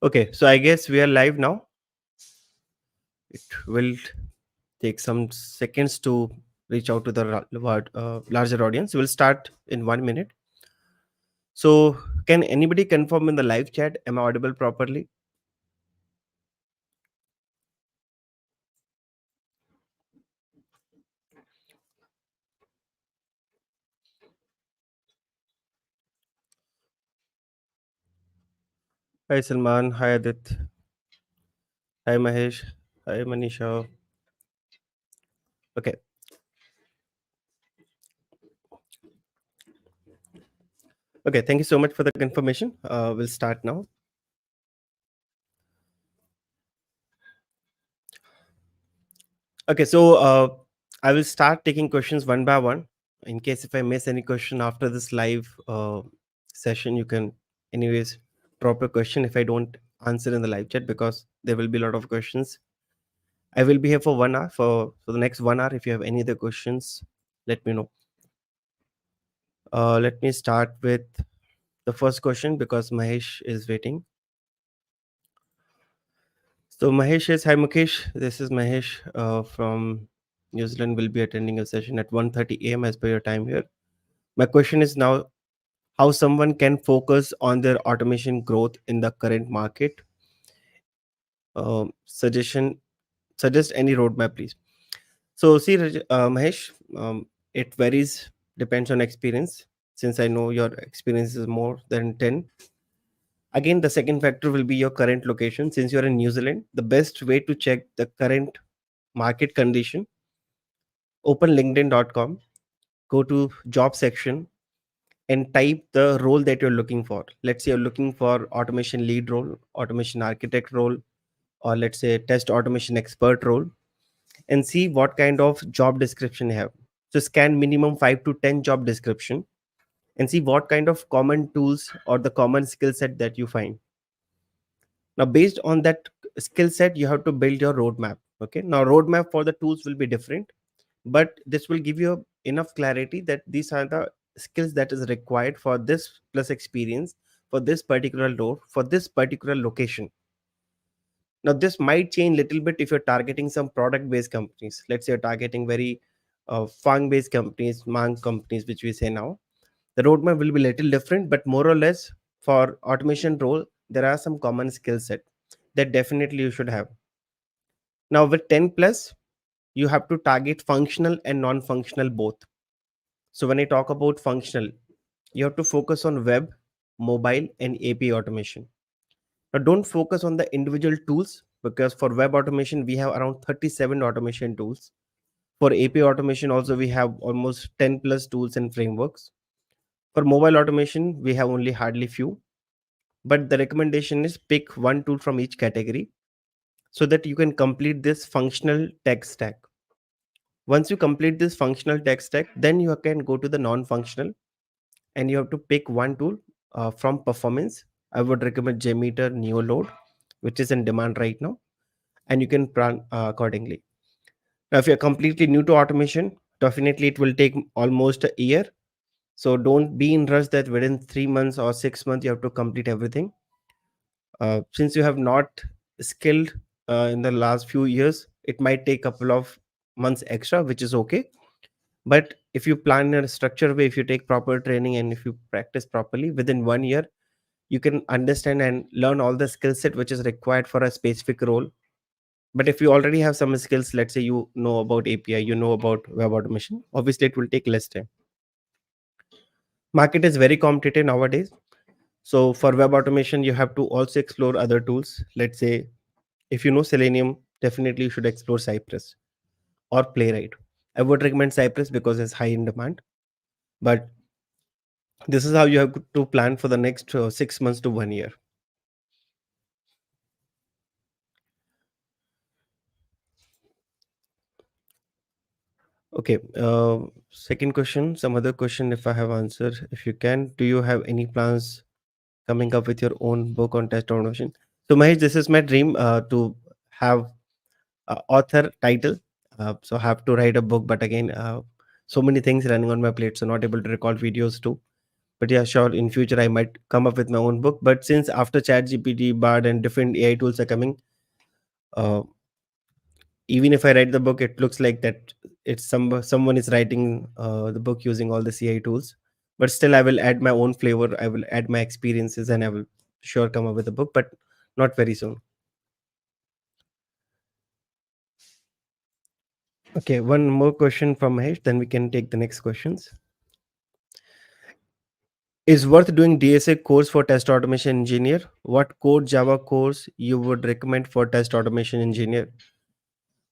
Okay, so I guess we are live now. It will take some seconds to reach out to the larger audience. We'll start in 1 minute. So, can anybody confirm in the live chat? Am I audible properly? Hi Salman. Hi Adit. Hi Mahesh. Hi Manisha. Okay. Okay. Thank you so much for the confirmation. We'll start now. Okay. So I will start taking questions one by one. In case if I miss any question after this live session, you can anyways drop a question if I don't answer in the live chat, because there will be a lot of questions. I will be here for 1 hour. For the next 1 hour, if you have any other questions, let me know. Let me start with the first question because Mahesh is waiting. So Mahesh is, hi Mukesh, this is Mahesh from New Zealand. Will be attending a session at 1:30 a.m. as per your time here. My question is now, how someone can focus on their automation growth in the current market. Suggestion, suggest any roadmap, please. So see, Mahesh, it varies, depends on experience. Since I know your experience is more than 10, again the second factor will be your current location. Since you're in New Zealand, the best way to check the current market condition, open linkedin.com, go to job section and type the role that you're looking for. Let's say you're looking for automation lead role, automation architect role, or let's say test automation expert role, and see what kind of job description you have. So scan minimum 5 to 10 job description and see what kind of common tools or the common skill set that you find. Now based on that skill set, you have to build your roadmap. Okay, now roadmap for the tools will be different, but this will give you enough clarity that these are the skills that is required for this plus experience, for this particular role, for this particular location. Now this might change little bit if you're targeting some product based companies. Let's say you're targeting very fang based companies, mang companies, which we say now. The roadmap will be little different, but more or less for automation role, there are some common skill set that definitely you should have. Now with 10 plus, you have to target functional and non-functional both. So when I talk about functional, you have to focus on web, mobile, and API automation. Now don't focus on the individual tools, because for web automation we have around 37 automation tools. For API automation also we have almost 10 plus tools and frameworks. For mobile automation we have only hardly few, but the recommendation is pick one tool from each category so that you can complete this functional tech stack. Once you complete this functional tech stack, then you can go to the non-functional, and you have to pick one tool from performance. I would recommend JMeter, Neoload, which is in demand right now, and you can plan accordingly. Now, if you're completely new to automation, definitely it will take almost a year. So don't be in rush that within 3 months or 6 months you have to complete everything. Since you have not skilled in the last few years, it might take a couple of months extra, which is okay. But if you plan in a structured way, if you take proper training and if you practice properly, within 1 year you can understand and learn all the skill set which is required for a specific role. But if you already have some skills, let's say you know about API, you know about web automation, obviously it will take less time. Market is very competitive nowadays. So for web automation, you have to also explore other tools. Let's say if you know Selenium, definitely you should explore Cypress or Playwright. I would recommend Cypress because it's high in demand. But this is how you have to plan for the next 6 months to 1 year. Okay. Second question, some other question if I have answered. If you can, do you have any plans coming up with your own book on test automation? So Mahesh, this is my dream to have author title. So I have to write a book, but again, so many things running on my plate, so not able to record videos too. But yeah, sure, in future I might come up with my own book. But since after ChatGPT, Bard, and different AI tools are coming, uh, even if I write the book, it looks like that it's someone is writing the book using all the CI tools. But still, I will add my own flavor. I will add my experiences, and I will sure come up with a book, but not very soon. Okay, one more question from Mahesh, then we can take the next questions. Is worth doing DSA course for test automation engineer? What code Java course you would recommend for test automation engineer?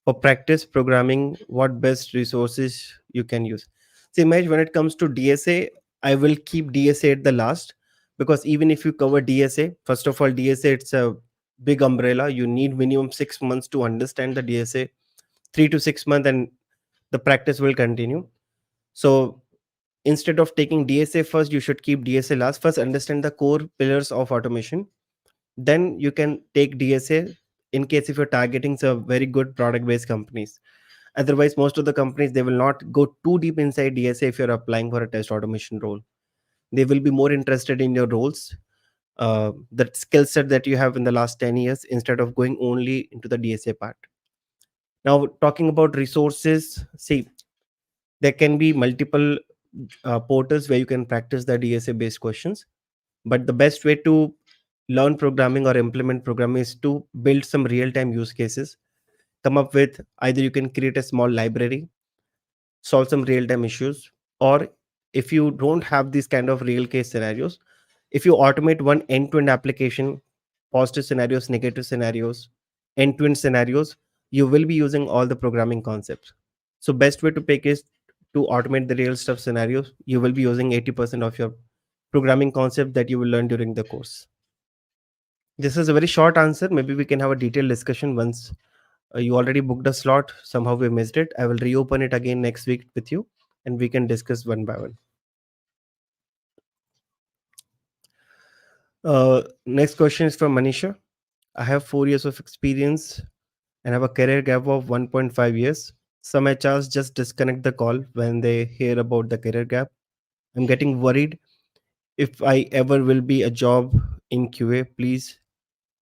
For practice programming, what best resources you can use? See, Mahesh, when it comes to DSA, I will keep DSA at the last, because even if you cover DSA, first of all, DSA it's a big umbrella. You need minimum 6 months to understand the DSA, 3 to 6 months, and the practice will continue. So instead of taking DSA first, you should keep DSA last. First, understand the core pillars of automation. Then you can take DSA in case if you're targeting some very good product based companies. Otherwise, most of the companies they will not go too deep inside DSA if you're applying for a test automation role. They will be more interested in your roles, the skill set that you have in the last 10 years instead of going only into the DSA part. Now, talking about resources, see, there can be multiple portals where you can practice the DSA based questions. But the best way to learn programming or implement programming is to build some real time use cases. Come up with either you can create a small library, solve some real time issues, or if you don't have these kind of real case scenarios, if you automate one end to end application, positive scenarios, negative scenarios, end to end scenarios, you will be using all the programming concepts. So best way to pick is to automate the real stuff scenarios. You will be using 80% of your programming concept that you will learn during the course. This is a very short answer. Maybe we can have a detailed discussion once you already booked a slot. Somehow we missed it. I will reopen it again next week with you, and we can discuss one by one. Next question is from Manisha. I have 4 years of experience and have a career gap of 1.5 years. Some HRs just disconnect the call when they hear about the career gap. I'm getting worried if I ever will be a job in QA. Please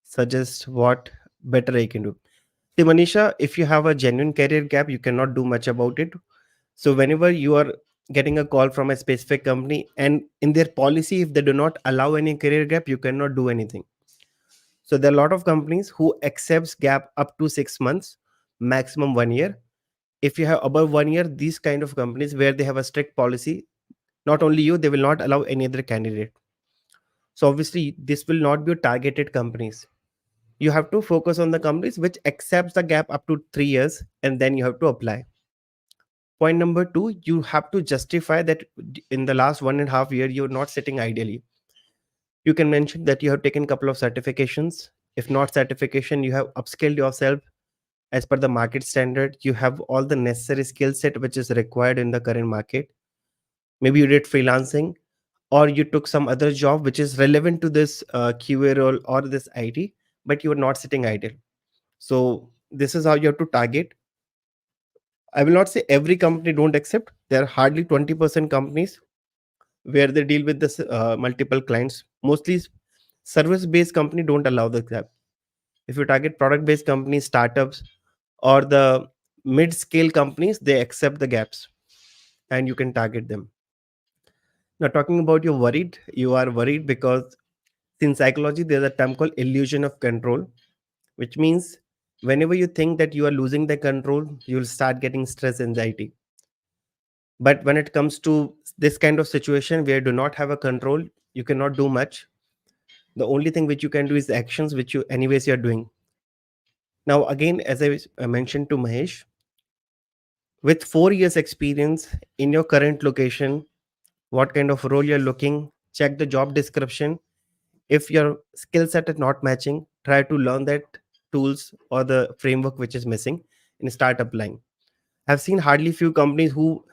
suggest what better I can do. See, Manisha, if you have a genuine career gap, you cannot do much about it. So, whenever you are getting a call from a specific company and in their policy, if they do not allow any career gap, you cannot do anything. So, there are a lot of companies who accepts gap up to 6 months, maximum 1 year. If you have above 1 year, these kind of companies where they have a strict policy, not only you, they will not allow any other candidate. So, obviously, this will not be targeted companies. You have to focus on the companies which accepts the gap up to 3 years, and then you have to apply. Point number two, you have to justify that in the last 1.5 year you're not sitting ideally. You can mention that you have taken a couple of certifications. If not certification, you have upskilled yourself as per the market standard. You have all the necessary skill set which is required in the current market. Maybe you did freelancing, or you took some other job which is relevant to this QA role or this IT, but you are not sitting idle. So this is how you have to target. I will not say every company don't accept. There are hardly 20% companies where they deal with this multiple clients. Mostly service based company don't allow the gap. If you target product based companies, startups, or the mid scale companies, they accept the gaps and you can target them. Now, talking about you are worried because in psychology there's a term called illusion of control, which means whenever you think that you are losing the control, you'll start getting stress, anxiety. But when it comes to this kind of situation where you do not have a control, you cannot do much. The only thing which you can do is the actions which you anyways you're doing. Now again, as I mentioned to Mahesh, with 4 years experience in your current location, what kind of role you're looking, check the job description. If your skill set is not matching, try to learn that tools or the framework which is missing and start applying. I've seen hardly few companies who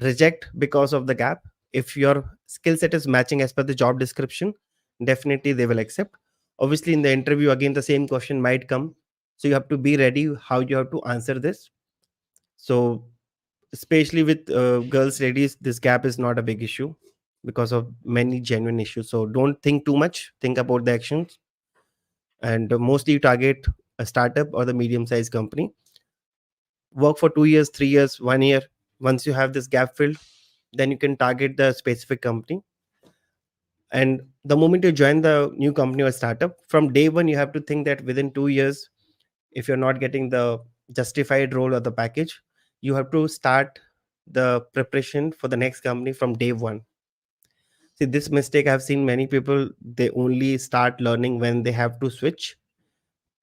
reject because of the gap. If your skill set is matching as per the job description, definitely they will accept. Obviously in the interview again the same question might come, so you have to be ready how you have to answer this. So especially with girls ladies, this gap is not a big issue. because of many genuine issues. So don't think too much, think about the actions, and mostly target a startup or the medium sized company. Work for 2 years, 3 years, 1 year. Once you have this gap filled, then you can target the specific company. And the moment you join the new company or startup, from day one you have to think that within 2 years, if you're not getting the justified role or the package, you have to start the preparation for the next company from day one. See, this mistake I've seen many people, they only start learning when they have to switch.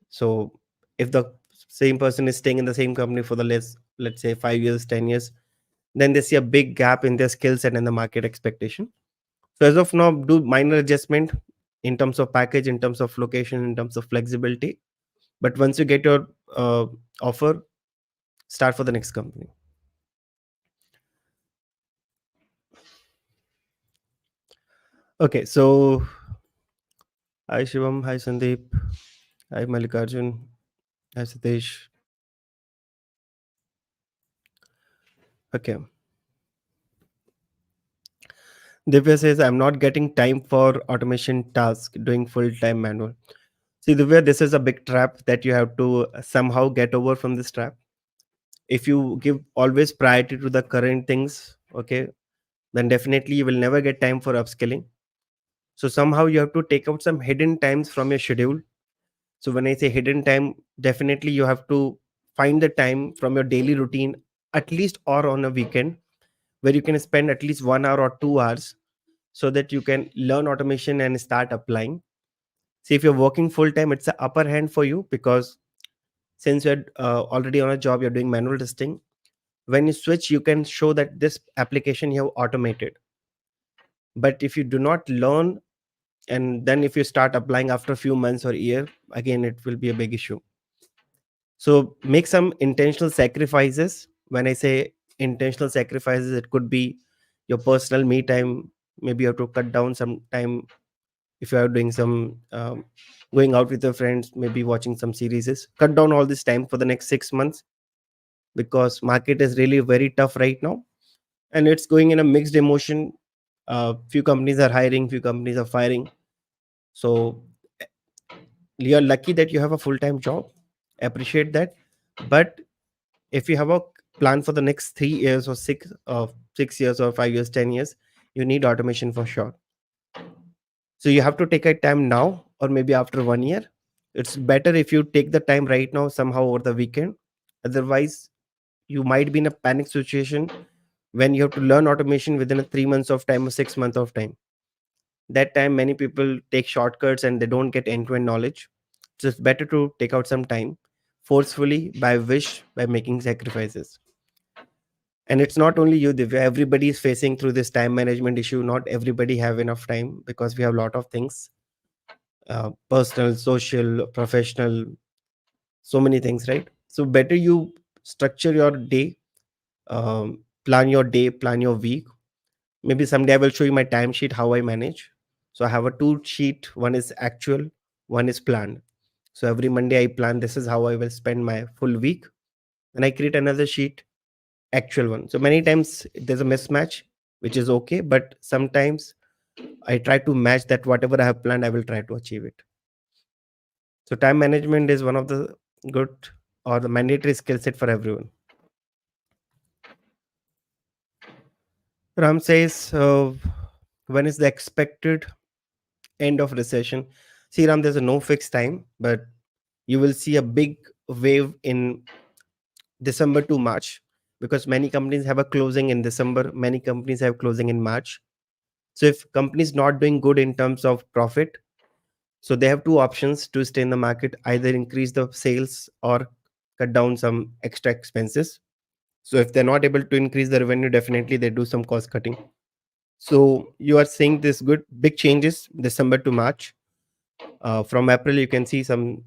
So if the same person is staying in the same company for the less, let's say 5 years, 10 years, then they see a big gap in their skill set and the market expectation. So as of now, do minor adjustment in terms of package, in terms of location, in terms of flexibility. But once you get your offer, start for the next company. Okay, so hi Shivam, hi Sandeep, hi Malikarjun, hi Satish. Okay, Divya says I'm not getting time for automation task, doing full time manual. See, Divya, this is a big trap that you have to somehow get over from this trap. If you give always priority to the current things, okay, then definitely you will never get time for upskilling. So somehow you have to take out some hidden times from your schedule. So when I say hidden time, definitely you have to find the time from your daily routine, at least or on a weekend, where you can spend at least 1 hour or 2 hours so that you can learn automation and start applying. See, if you're working full time, it's an upper hand for you because since you're already on a job, you're doing manual testing. When you switch, you can show that this application you have automated. But if you do not learn, and then if you start applying after a few months or year, again it will be a big issue. So make some intentional sacrifices. When I say intentional sacrifices, it could be your personal me time. Maybe you have to cut down some time if you are doing some going out with your friends, maybe watching some series. Cut down all this time for the next 6 months because market is really very tough right now, and it's going in a mixed emotion. Few companies are hiring, few companies are firing. So you're lucky that you have a full-time job, appreciate that. But if you have a plan for the next 3 years or 6 years or 5 years, 10 years, you need automation for sure. So you have to take a time now or maybe after 1 year. It's better if you take the time right now somehow over the weekend. Otherwise you might be in a panic situation when you have to learn automation within a 3 months of time or 6 months of time. That time many people take shortcuts and they don't get end-to-end knowledge. So it's better to take out some time forcefully by wish, by making sacrifices. And it's not only you, Divya, everybody is facing through this time management issue. Not everybody have enough time because we have a lot of things, personal, social, professional, so many things, right? So better you structure your day, plan your day, plan your week. Maybe someday I will show you my timesheet, how I manage. So I have a two sheet. One is actual, one is planned. So every Monday I plan this is how I will spend my full week. And I create another sheet, actual one. So many times there's a mismatch, which is okay. But sometimes I try to match that whatever I have planned, I will try to achieve it. So time management is one of the good or the mandatory skill set for everyone. Ram says, when is the expected end of recession? See, Ram, there's a no fixed time, but you will see a big wave in December to March because many companies have a closing in December, many companies have closing in March. So if companies not doing good in terms of profit, so they have two options to stay in the market: either increase the sales or cut down some extra expenses. So if they're not able to increase the revenue, definitely they do some cost cutting. So you are seeing this good big changes December to March. From April, you can see some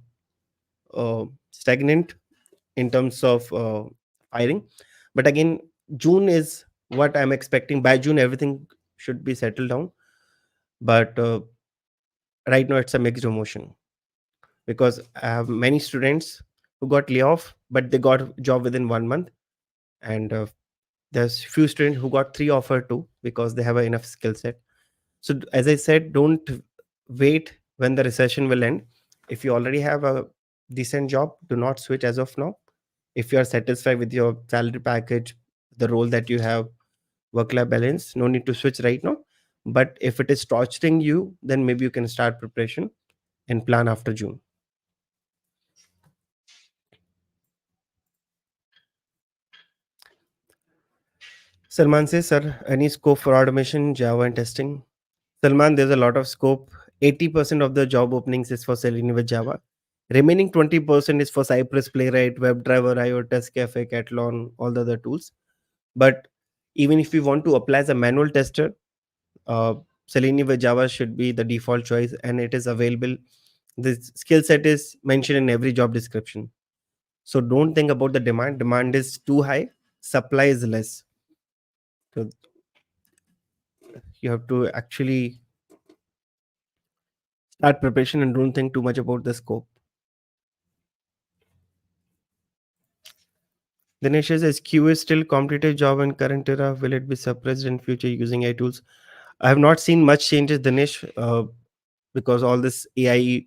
stagnant in terms of hiring. But again, June is what I'm expecting. By June, everything should be settled down. But right now, it's a mixed emotion because I have many students who got layoff, but they got a job within 1 month, and There's few students who got three offer too because they have enough skill set. So as I said, don't wait when the recession will end. If you already have a decent job, do not switch as of now. If you are satisfied with your salary package, the role that you have, work life balance, no need to switch right now. But if it is torturing you, then maybe you can start preparation and plan after June. Salman says, sir, any scope for automation, Java, and testing? Salman, there's a lot of scope. 80% of the job openings is for Selenium with Java. Remaining 20% is for Cypress, Playwright, WebDriver, IO, Test Cafe, Catalan, all the other tools. But even if you want to apply as a manual tester, uh, Selenium with Java should be the default choice, and it is available. The skill set is mentioned in every job description. So don't think about the demand. Demand is too high, supply is less. So you have to actually start preparation and don't think too much about the scope. Dinesh says Q is still competitive job in current era. Will it be suppressed in future using AI tools? I have not seen much changes, Dinesh, because all this AI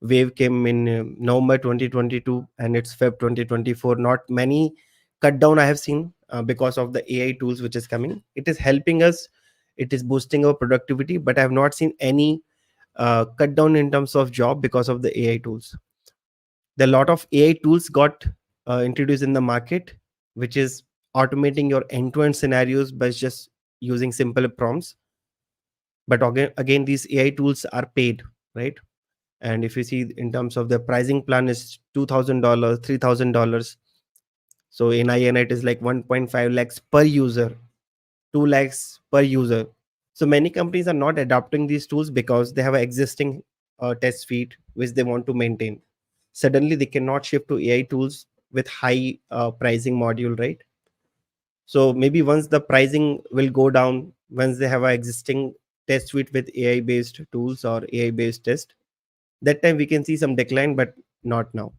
wave came in November 2022 and it's Feb 2024. Not many cut down I have seen because of the AI tools which is coming. It is helping us. It is boosting our productivity, but I have not seen any cut down in terms of job because of the AI tools. The lot of AI tools got introduced in the market, which is automating your end-to-end scenarios by just using simple prompts. But again, these AI tools are paid, right? And if you see in terms of the pricing plan is $2,000, $3,000. So in IN it is like 1.5 lakhs per user, 2 lakhs per user. So many companies are not adopting these tools because they have an existing test suite which they want to maintain. Suddenly they cannot shift to AI tools with high pricing module, right? So maybe once the pricing will go down, once they have an existing test suite with AI based tools or AI based test, that time we can see some decline, but not now.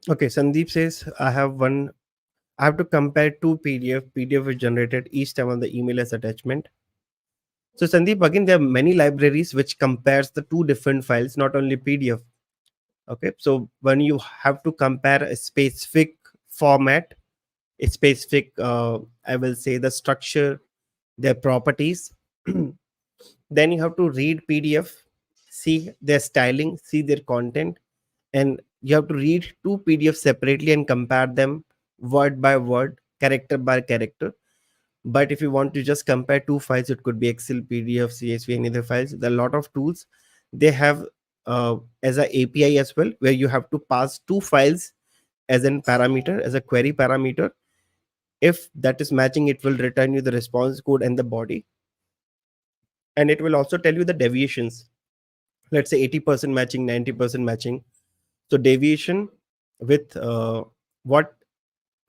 Okay, Sandeep says I have to compare two PDF is generated each time on the email as attachment. So Sandeep, again, there are many libraries which compares the two different files, not only PDF. Okay, so when you have to compare a specific format, a specific, I will say the structure, their properties, then you have to read PDF, see their styling, see their content, and you have to read two PDFs separately and compare them word by word, character by character. But if you want to just compare two files, it could be Excel, PDF, CSV, any other files. There are a lot of tools. They have as a API as well, where you have to pass two files as an parameter, as a query parameter. If that is matching, it will return you the response code and the body, and it will also tell you the deviations. Let's say 80% matching, 90% matching. So deviation with what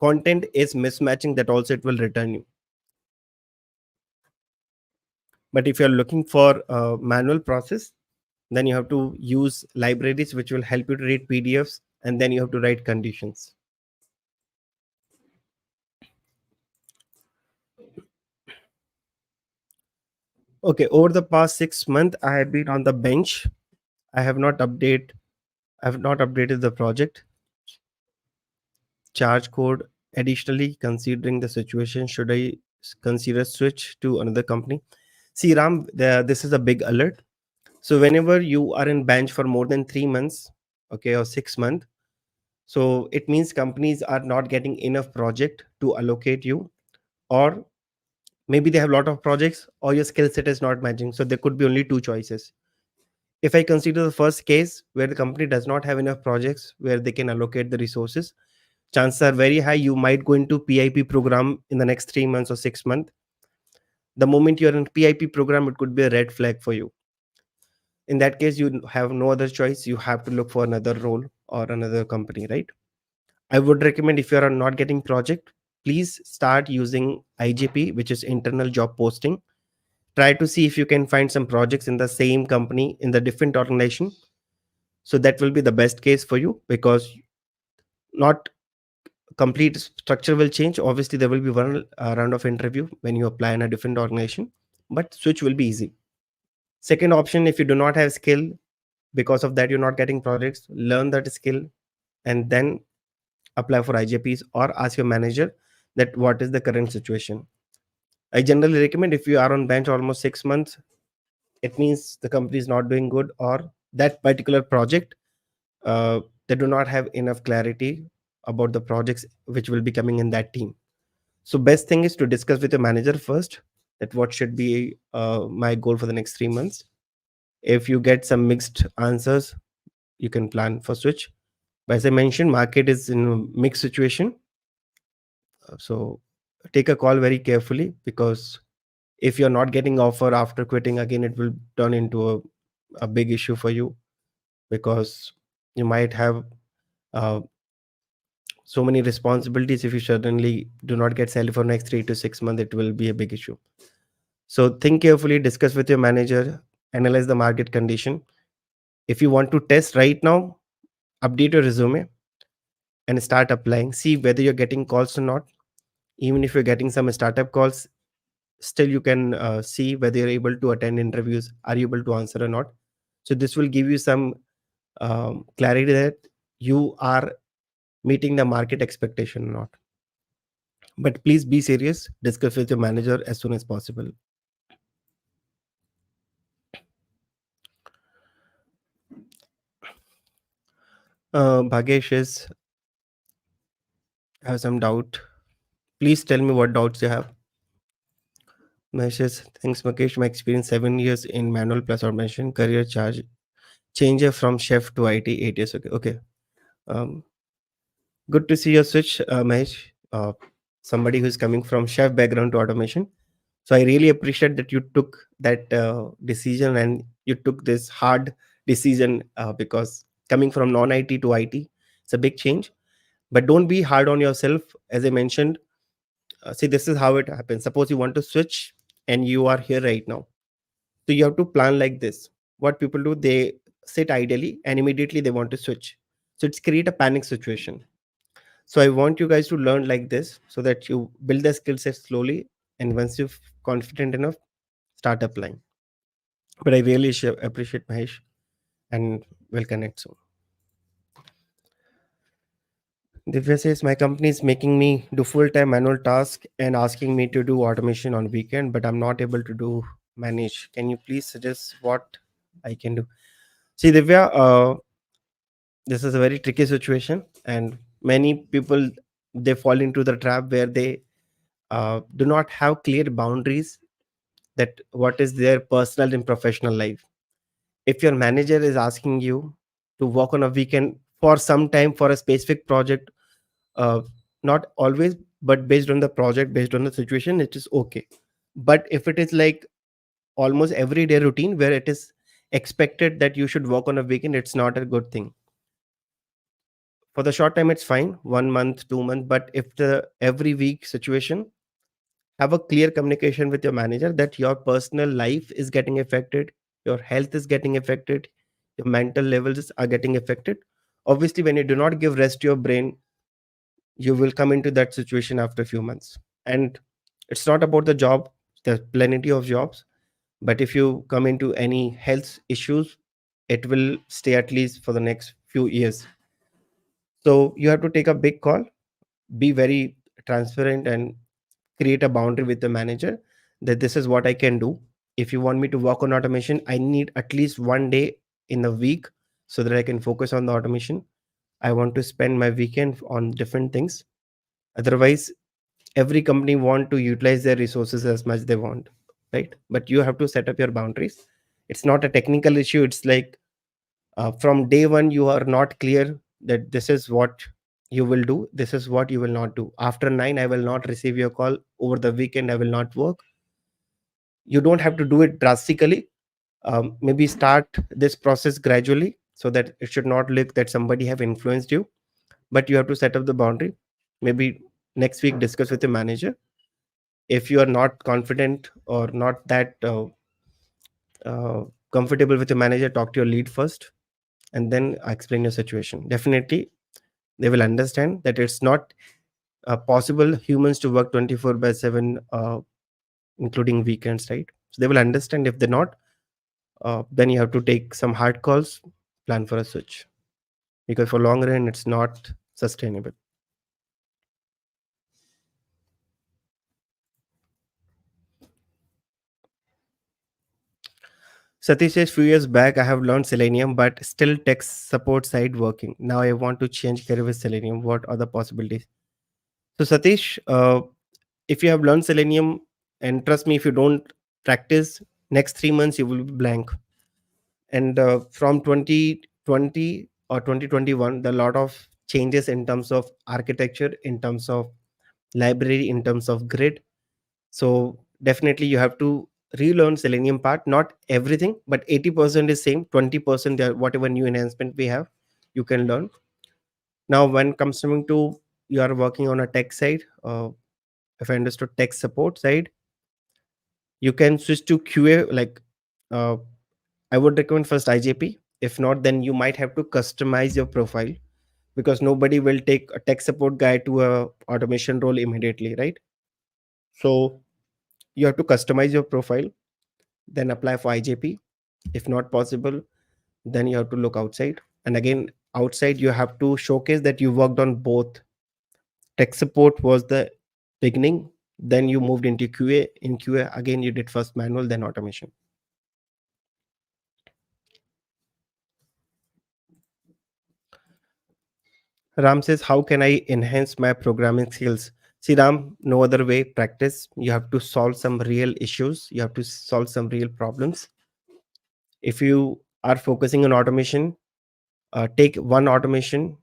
content is mismatching, that also it will return you. But if you're looking for a manual process, then you have to use libraries which will help you to read PDFs, and then you have to write conditions. Okay, over the past 6 months, I have been on the bench. I have not update. I have not updated the project charge code. Additionally, considering the situation, should I consider switch to another company? See, Ram, this is a big alert. So whenever you are in bench for more than 3 months, okay, or 6 months, so it means companies are not getting enough project to allocate you, or maybe they have a lot of projects, or your skill set is not matching. So there could be only two choices. If I consider the first case where the company does not have enough projects where they can allocate the resources, chances are very high you might go into PIP program in the next 3 months or 6 months. The moment you're in PIP program, it could be a red flag for you. In that case, you have no other choice. You have to look for another role or another company, right? I would recommend, if you are not getting project, please start using IJP, which is internal job posting. Try to see if you can find some projects in the same company in the different organization. So that will be the best case for you, because not complete structure will change. Obviously there will be one round of interview when you apply in a different organization, but switch will be easy. Second option, if you do not have skill, because of that you're not getting projects, learn that skill and then apply for IJPs, or ask your manager that what is the current situation. I generally recommend, if you are on bench almost 6 months, it means the company is not doing good, or that particular project, uh, they do not have enough clarity about the projects which will be coming in that team. So best thing is to discuss with your manager first, that what should be my goal for the next 3 months. If you get some mixed answers, you can plan for switch. But as I mentioned, market is in a mixed situation. So take a call very carefully, because if you're not getting offer after quitting again, it will turn into a big issue for you, because you might have uh, so many responsibilities. If you suddenly do not get salary for next 3 to 6 months, it will be a big issue. So think carefully, discuss with your manager, analyze the market condition. If you want to test right now, update your resume and start applying. See whether you're getting calls or not. Even if you're getting some startup calls, still you can see whether you're able to attend interviews, are you able to answer or not. So this will give you some clarity that you are meeting the market expectation or not. But please be serious, discuss with your manager as soon as possible. Bhagesh is have some doubt. Please tell me what doubts you have. Mahesh says, thanks Mukesh, my experience 7 years in manual plus automation, career charge changer from chef to IT 8 years. Okay. um, Good to see your switch, Mahesh. Somebody who's coming from chef background to automation. So I really appreciate that you took that decision, and you took this hard decision, because coming from non IT to IT, it's a big change. But don't be hard on yourself. As I mentioned, see, this is how it happens. Suppose you want to switch and you are here right now. So you have to plan like this. What people do, they sit idly and immediately they want to switch. So it's create a panic situation. So I want you guys to learn like this, so that you build the skill set slowly, and once you're confident enough, start applying. But I really appreciate Mahesh, and we'll connect soon. Divya says, my company is making me do full-time manual task and asking me to do automation on weekend, but I'm not able to do manage. Can you please suggest what I can do? See, Divya, this is a very tricky situation, and many people, they fall into the trap where they do not have clear boundaries, that what is their personal and professional life. If your manager is asking you to work on a weekend for some time for a specific project, uh, not always, but based on the project, based on the situation, it is okay. But if it is like almost everyday routine where it is expected that you should work on a weekend, it's not a good thing. For the short time it's fine, 1 month 2 months, but if the every week situation, have a clear communication with your manager that your personal life is getting affected, your health is getting affected, your mental levels are getting affected. Obviously when you do not give rest to your brain, you will come into that situation after a few months. And it's not about the job, there's plenty of jobs, but if you come into any health issues, it will stay at least for the next few years. So you have to take a big call, be very transparent, and create a boundary with the manager that this is what I can do. If you want me to work on automation, I need at least 1 day in a week, so that I can focus on the automation. I want to spend my weekend on different things. Otherwise, every company want to utilize their resources as much they want, right? But you have to set up your boundaries. It's not a technical issue. It's like from day one you are not clear that this is what you will do, this is what you will not do. After 9 I will not receive your call, over the weekend I will not work. You don't have to do it drastically. Maybe start this process gradually, so that it should not look that somebody have influenced you. But you have to set up the boundary. Maybe next week discuss with the manager, If you are not confident or not that uh, comfortable with your manager, talk to your lead first and then explain your situation. Definitely they will understand that it's not possible humans to work 24 by 7, including weekends, right? So they will understand. If they're not, then you have to take some hard calls, plan for a switch, because for long run it's not sustainable. Satish says, few years back I have learned Selenium, but still tech support side working. Now I want to change career with Selenium. What are the possibilities? So Satish, if you have learned Selenium, and trust me, if you don't practice, next 3 months you will be blank. And from 2020 or 2021, there are a lot of changes in terms of architecture, in terms of library, in terms of grid. So definitely you have to relearn Selenium part, not everything, but 80% is same, 20% there, whatever new enhancement we have, you can learn. Now when comes coming to, you are working on a tech side, if I understood, tech support side, you can switch to QA. Like, uh, I would recommend first IJP. If not, then you might have to customize your profile, because nobody will take a tech support guy to a automation role immediately, right? So you have to customize your profile, then apply for IJP. If not possible, then you have to look outside. And again, outside you have to showcase that you worked on both. Tech support was the beginning, then you moved into QA. In QA, again, you did first manual, then automation. Ram says, how can I enhance my programming skills? See, Ram, no other way. Practice. You have to solve some real issues. You have to solve some real problems. If you are focusing on automation, take one automation,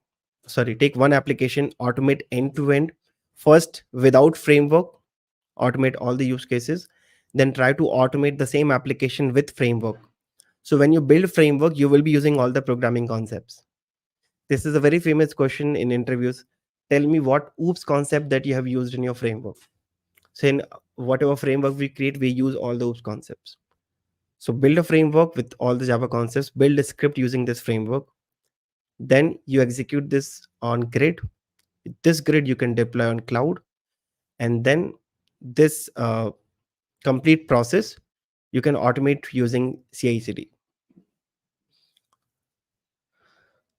sorry, take one application, automate end to end first without framework, automate all the use cases, then try to automate the same application with framework. So when you build framework, you will be using all the programming concepts. This is a very famous question in interviews. Tell me what oops concept that you have used in your framework. So in whatever framework we create, we use all the oops concepts. So build a framework with all the Java concepts, build a script using this framework. Then you execute this on grid. This grid you can deploy on cloud, and then this complete process you can automate using CI/CD.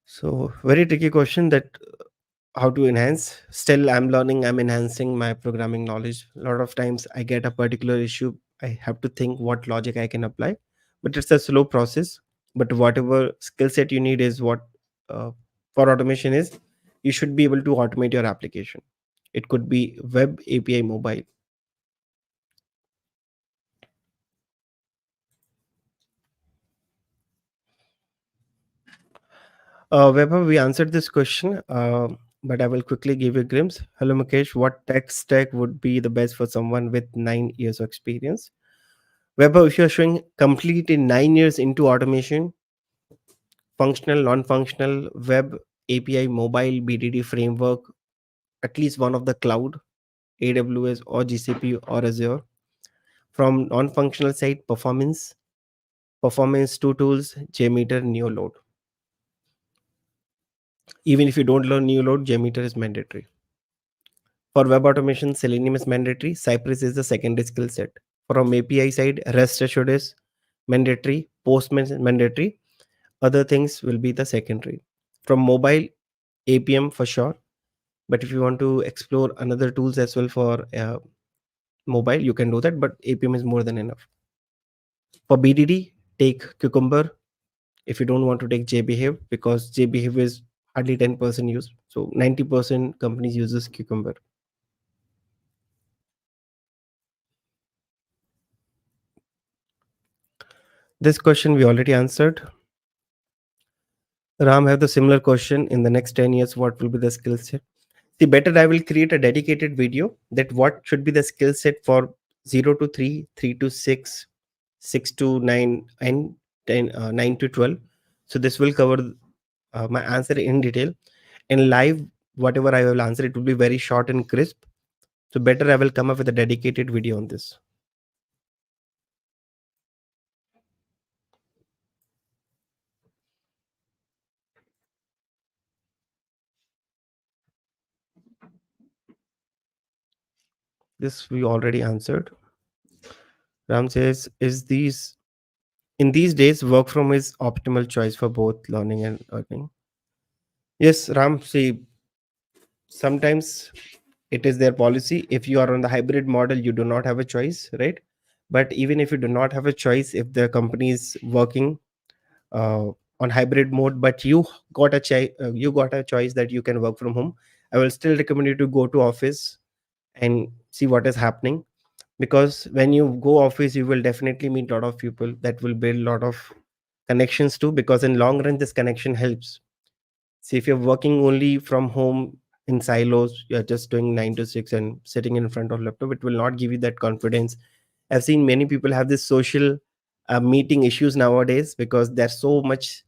So very tricky question, that how to enhance. Still I'm learning, I'm enhancing my programming knowledge. A lot of times I get a particular issue, I have to think what logic I can apply, but it's a slow process. But whatever skill set you need is what, uh, for automation is, you should be able to automate your application. It could be web API, mobile. Weber, we answered this question, but I will quickly give you a glimpse. Hello, Mukesh. What tech stack would be the best for someone with 9 years of experience? Weber, if you're showing complete in 9 years into automation, functional, non-functional, web, API, mobile, BDD framework, at least one of the cloud, AWS or GCP or Azure. From non-functional side, performance two tools, JMeter, Neoload. Even if you don't learn Neoload, JMeter is mandatory. For web automation, Selenium is mandatory. Cypress is the secondary skill set. From API side, REST assured is mandatory. Postman is mandatory. Other things will be the secondary. From mobile, APM for sure. But if you want to explore another tools as well for mobile, you can do that. But APM is more than enough. For BDD, take Cucumber. If you don't want to take JBehave, because JBehave is hardly 10% used. So 90% companies uses Cucumber. This question we already answered. Ram have the similar question. In the next 10 years, what will be the skill set? See, better I will create a dedicated video that what should be the skill set for 0 to 3, 3 to 6, 6 to 9, and 10, 9 to 12. So this will cover my answer in detail. In live, whatever I will answer, it will be very short and crisp. So better I will come up with a dedicated video on this. This we already answered. Ram says, is these in these days work from is optimal choice for both learning and earning? Yes, Ram, see, sometimes it is their policy. If you are on the hybrid model, you do not have a choice, right? But even if you do not have a choice, if the company is working uh, on hybrid mode, but you got a choice that you can work from home, I will still recommend you to go to office and see what is happening, because when you go office you will definitely meet a lot of people that will build a lot of connections too, because in long run this connection helps. See, if you're working only from home in silos, you're just doing 9 to 6 and sitting in front of laptop, it will not give you that confidence. I've seen many people have this social meeting issues nowadays because they're so much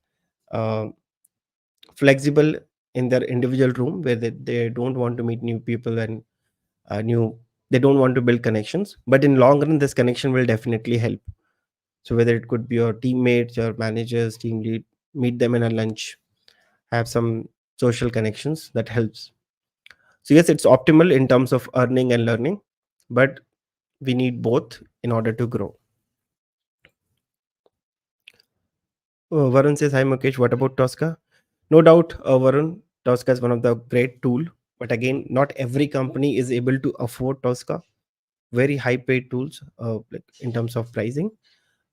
uh, flexible in their individual room where they don't want to meet new people and new they don't want to build connections, but in long run this connection will definitely help. So whether it could be your teammates, your managers, team lead, meet them in a lunch, have some social connections that helps. So yes, it's optimal in terms of earning and learning, but we need both in order to grow. Varun says, hi Mukesh, what about Tosca? No doubt, Varun, Tosca is one of the great tool, but again not every company is able to afford Tosca. Very high paid tools, like in terms of pricing.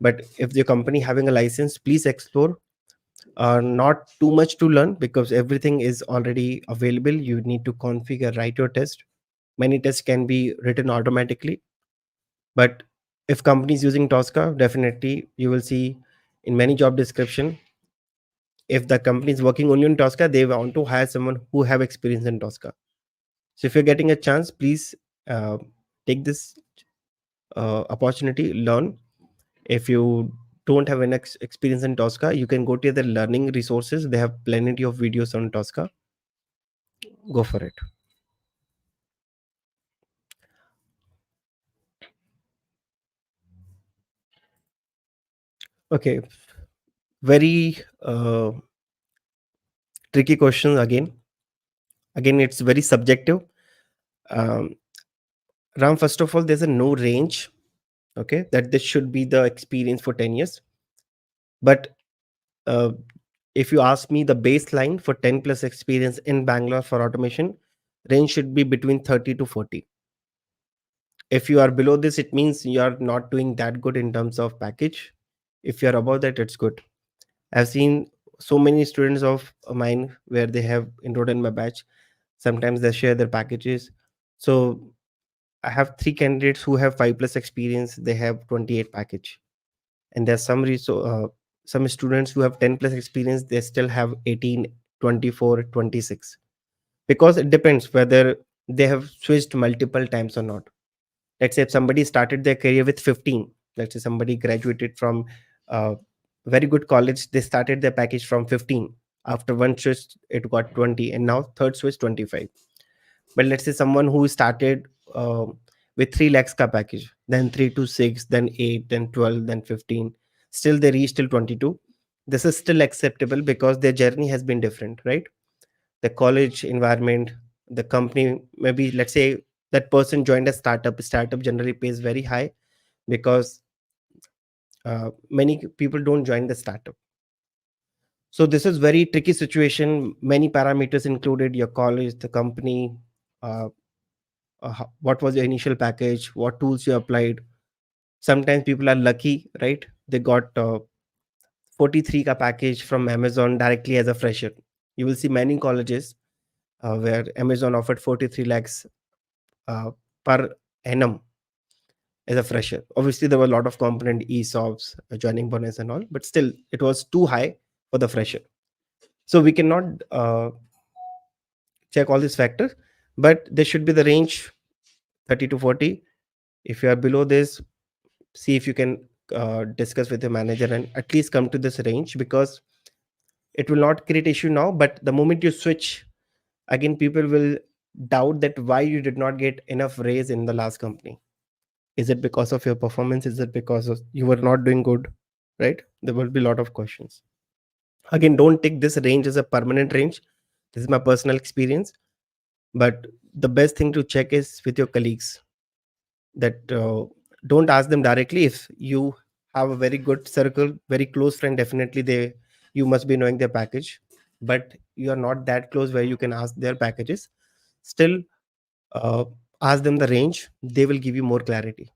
But if the company having a license, please explore. Not too much to learn because everything is already available. You need to configure, write your test. Many tests can be written automatically. But if company is using Tosca, definitely you will see in many job description, if the company is working only on Tosca, they want to hire someone who have experience in Tosca. So if you're getting a chance, please uh, take this opportunity, learn. If you don't have an experience in Tosca, you can go to the learning resources. They have plenty of videos on Tosca. Go for it. Okay, very tricky question again. Again, it's very subjective. Um, Ram, first of all, there's a no range. Okay, that this should be the experience for 10 years. But uh, if you ask me the baseline for 10 plus experience in Bangalore for automation, range should be between 30 to 40. If you are below this, it means you are not doing that good in terms of package. If you are above that, it's good. I've seen so many students of mine where they have enrolled in my batch. Sometimes they share their packages. So I have three candidates who have 5 plus experience. They have 28 package, and there's some students who have 10 plus experience. They still have 18, 24, 26, because it depends whether they have switched multiple times or not. Let's say if somebody started their career with 15, let's say somebody graduated from a very good college, they started their package from 15. After one switch it got 20, and now third switch 25. But let's say someone who started with 3 lakhs ka package, then 3 to 6, then 8, then 12, then 15, still they reach till 22. This is still acceptable because their journey has been different, right? The college environment, the company, maybe let's say that person joined a startup generally pays very high, because many people don't join the startup. So this is very tricky situation, many parameters included: your college, the company, uh, what was your initial package, what tools you applied. Sometimes people are lucky, right? They got 43 ka package from Amazon directly as a fresher. You will see many colleges where Amazon offered 43 lakhs uh, per annum as a fresher. Obviously, there were a lot of component ESOPs, joining bonus, and all, but still, it was too high for the fresher. So we cannot check all these factors, but there should be the range 30 to 40. If you are below this, see if you can discuss with your manager and at least come to this range, because it will not create issue now. But the moment you switch, again, people will doubt that why you did not get enough raise in the last company. Is it because of your performance? Is it because of you were not doing good? Right? There will be a lot of questions. Again, don't take this range as a permanent range. This is my personal experience. But the best thing to check is with your colleagues, that don't ask them directly. If you have a very good circle, very close friend, definitely they, you must be knowing their package. But you are not that close where you can ask their packages. Still, uh, ask them the range. They will give you more clarity.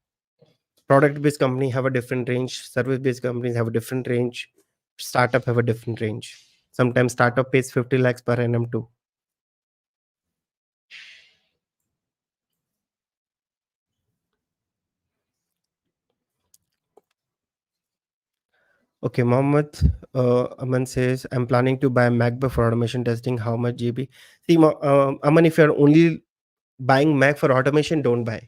Product based company have a different range, service based companies have a different range, startup have a different range. Sometimes startup pays 50 lakhs per annum too. Okay, Mohammed Aman says, I'm planning to buy a MacBook for automation testing. How much GB? See, Aman, if you're only buying Mac for automation, don't buy.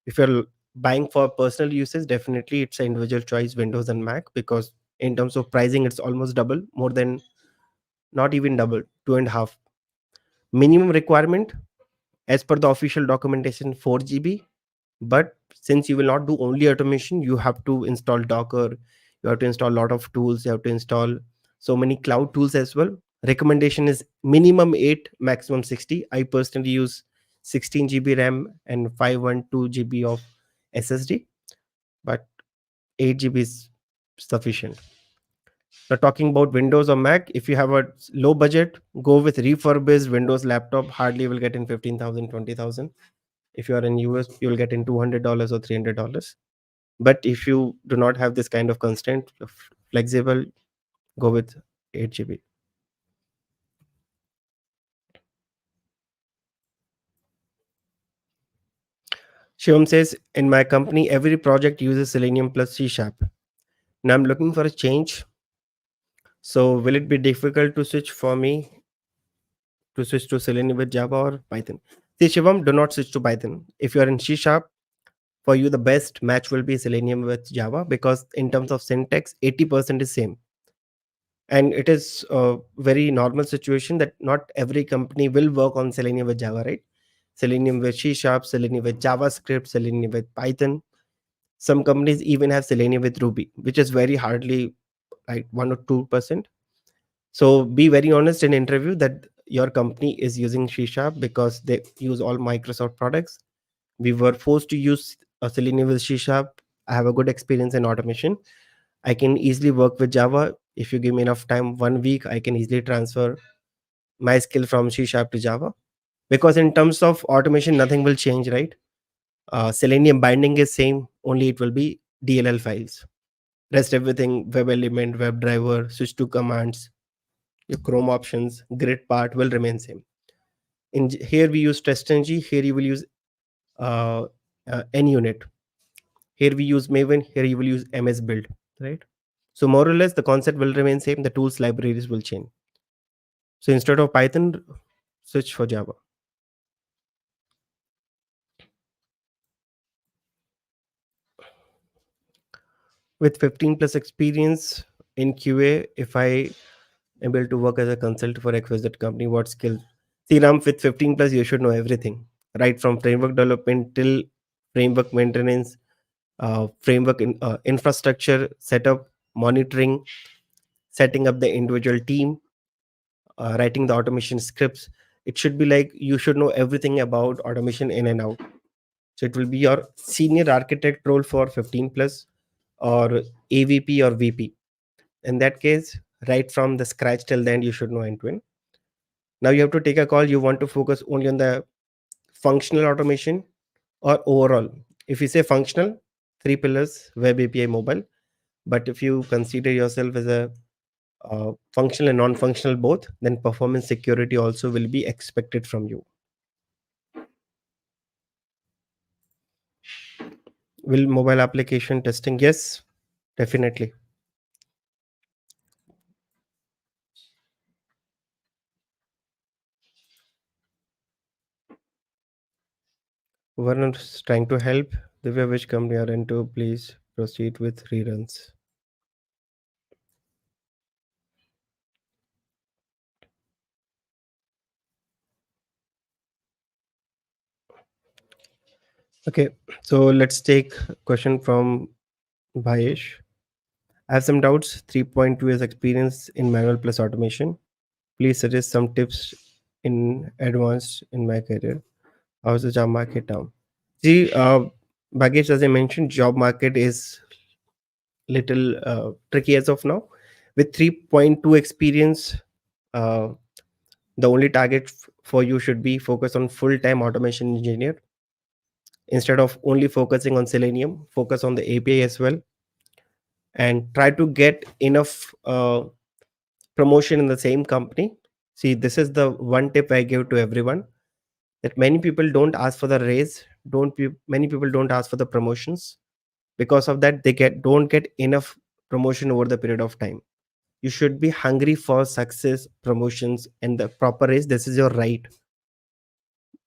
If you're buying for personal uses, definitely it's an individual choice, Windows and Mac, because in terms of pricing, it's almost double, more than, not even double, two and a half. Minimum requirement, as per the official documentation, 4 GB. But since you will not do only automation, you have to install Docker, you have to install a lot of tools, you have to install so many cloud tools as well. Recommendation is minimum 8, maximum 60. I personally use 16 GB RAM and 512 GB of SSD, but 8 GB is sufficient. Now, talking about Windows or Mac, if you have a low budget, go with refurbished Windows laptop. Hardly will get in 15,000, 20,000. If you are in US, you'll get in $200 or $300. But if you do not have this kind of constraint, flexible, go with 8 GB. Shivam says, in my company, every project uses Selenium plus C Sharp. Now I'm looking for a change. So will it be difficult to switch for me to switch to Selenium with Java or Python? See, Shivam, do not switch to Python. If you are in C Sharp, for you the best match will be Selenium with Java, because in terms of syntax, 80% is same. And it is a very normal situation that not every company will work on Selenium with Java, right? Selenium with C Sharp, Selenium with JavaScript, Selenium with Python. Some companies even have Selenium with Ruby, which is very hardly like 1 or 2%. So be very honest in interview that your company is using C Sharp because they use all Microsoft products. We were forced to use Selenium with C Sharp. I have a good experience in automation. I can easily work with Java. If you give me enough time, 1 week, I can easily transfer my skill from C Sharp to Java. Because in terms of automation, nothing will change, right? Selenium binding is same, only it will be DLL files. Rest everything, web element, web driver, switch to commands, your Chrome options, grid part will remain same. Here we use TestNG. Here you will use uh, NUnit. Here we use Maven. Here you will use MS Build, right? So more or less the concept will remain same. The tools libraries will change. So instead of Python, switch for Java. With 15 plus experience in QA, if I am able to work as a consultant for XYZ company, what skill? See, Ram, with 15 plus, you should know everything, right? From framework development till framework maintenance, infrastructure setup, monitoring, setting up the individual team, writing the automation scripts. It should be like you should know everything about automation in and out. So it will be your senior architect role for 15 plus, or AVP or VP. In that case, right from the scratch till the end, you should know end to end. Now you have to take a call. You want to focus only on the functional automation or overall. If you say functional, three pillars: web API, mobile. But if you consider yourself as a functional and non-functional both, then performance security also will be expected from you. Will mobile application testing? Yes, definitely. One is trying to help. The way which company are into, please proceed with reruns. Okay, so let's take a question from Bhayesh. I have some doubts. 3.2 years experience in manual plus automation. Please suggest some tips in advance in my career. How's the job market now? See, Bhagesh, as I mentioned, job market is little tricky as of now. With 3.2 experience, uh, the only target for you should be focus on full-time automation engineer instead of only focusing on Selenium. Focus on the API as well, and try to get enough promotion in the same company. See, this is the one tip I give to everyone, that many people don't ask for the raise, many people don't ask for the promotions. Because of that, they don't get enough promotion over the period of time. You should be hungry for success, promotions, and the proper raise. This is your right.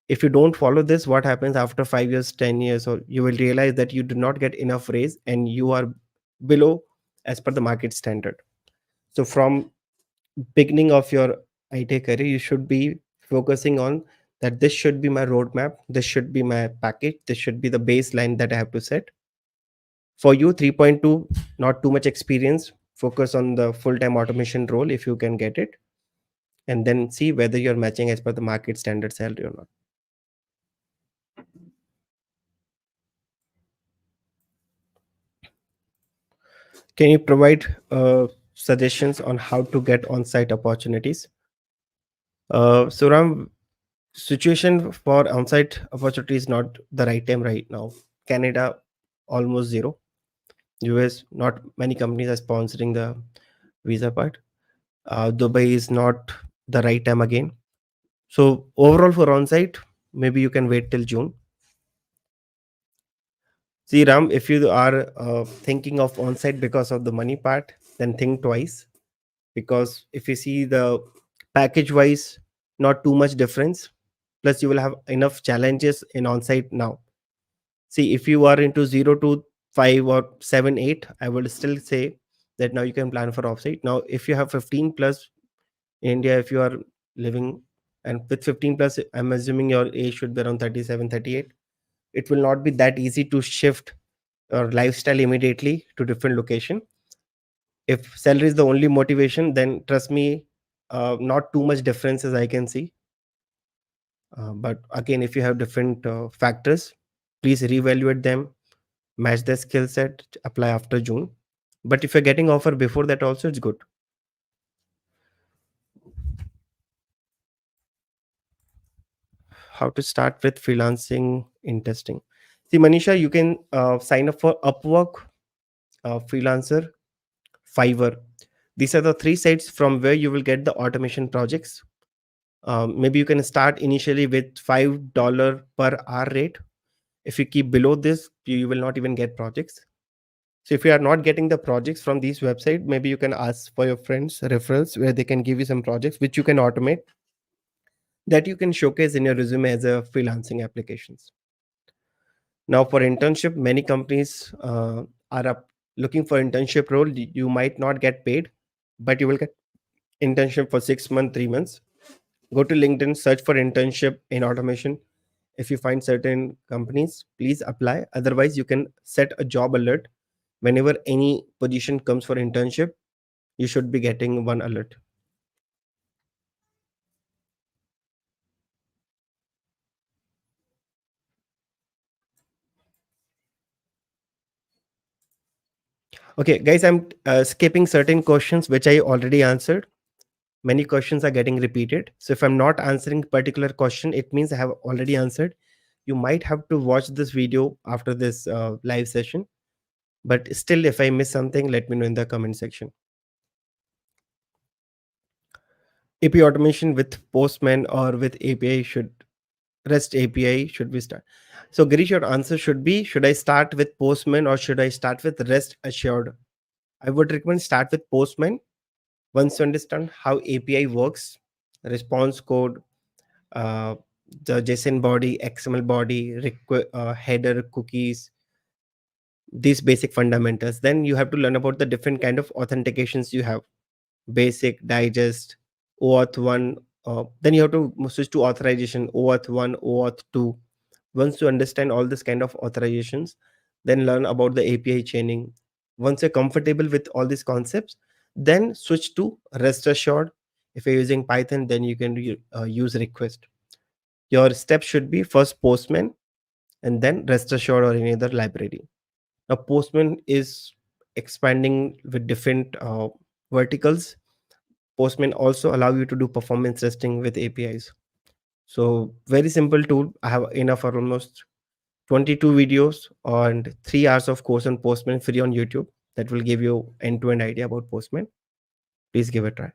If you don't follow this, what happens after 5 years, 10 years, or you will realize that you do not get enough raise and you are below as per the market standard. So from beginning of your IT career, you should be focusing on that this should be my roadmap, this should be my package, this should be the baseline that I have to set. For you, 3.2, not too much experience, focus on the full-time automation role if you can get it, and then see whether you're matching as per the market standard salary or not. Can you provide suggestions on how to get on-site opportunities? So Ram, situation for on-site opportunity is not the right time right now. Canada almost zero. US, not many companies are sponsoring the visa part. Dubai is not the right time again. So overall for on-site, maybe you can wait till June. See Ram, if you are thinking of on-site because of the money part, then think twice, because if you see the package wise, not too much difference. Plus you will have enough challenges in on-site now. See, if you are into 0 to 5 or 7, 8, I would still say that now you can plan for offsite. Now if you have 15 plus in India, if you are living, and with 15 plus, I'm assuming your age should be around 37, 38. It will not be that easy to shift your lifestyle immediately to different location. If salary is the only motivation, then trust me, not too much differences I can see. But again, if you have different factors, please reevaluate them, match the skill set, apply after June. But if you're getting offer before that also, it's good. How to start with freelancing in testing? See, Manisha, you can sign up for Upwork, Freelancer, Fiverr. These are the three sites from where you will get the automation projects. Maybe you can start initially with $5 per hour rate. If you keep below this, you will not even get projects. So if you are not getting the projects from these website, maybe you can ask for your friends referrals where they can give you some projects which you can automate, that you can showcase in your resume as a freelancing applications. Now for internship, many companies are looking for internship role. You might not get paid, but you will get internship for 6 months, 3 months. Go to LinkedIn, search for internship in automation. If you find certain companies, please apply. Otherwise, you can set a job alert. Whenever any position comes for internship, you should be getting one alert. Okay, guys, I'm skipping certain questions which I already answered. Many questions are getting repeated. So if I'm not answering particular question, it means I have already answered. You might have to watch this video after this live session. But still, if I miss something, let me know in the comment section. AP automation with Postman or with API should REST API should we start? So Girish, your answer should be: should I start with Postman or should I start with REST assured? I would recommend start with Postman. Once you understand how API works, response code, uh, the JSON body, XML body, header, cookies, these basic fundamentals. Then you have to learn about the different kind of authentications you have: basic, digest, OAuth 1. Then you have to switch to authorization: OAuth 1, OAuth 2. Once you understand all this kind of authorizations, then learn about the API chaining. Once you're comfortable with all these concepts, then switch to rest assured. If you're using Python, then you can use request. Your steps should be first Postman and then rest assured or any other library. Now Postman is expanding with different verticals. Postman also allow you to do performance testing with APIs. So very simple tool. I have enough for almost 22 videos and 3 hours of course on Postman free on YouTube that will give you end-to-end idea about Postman. Please give it a try.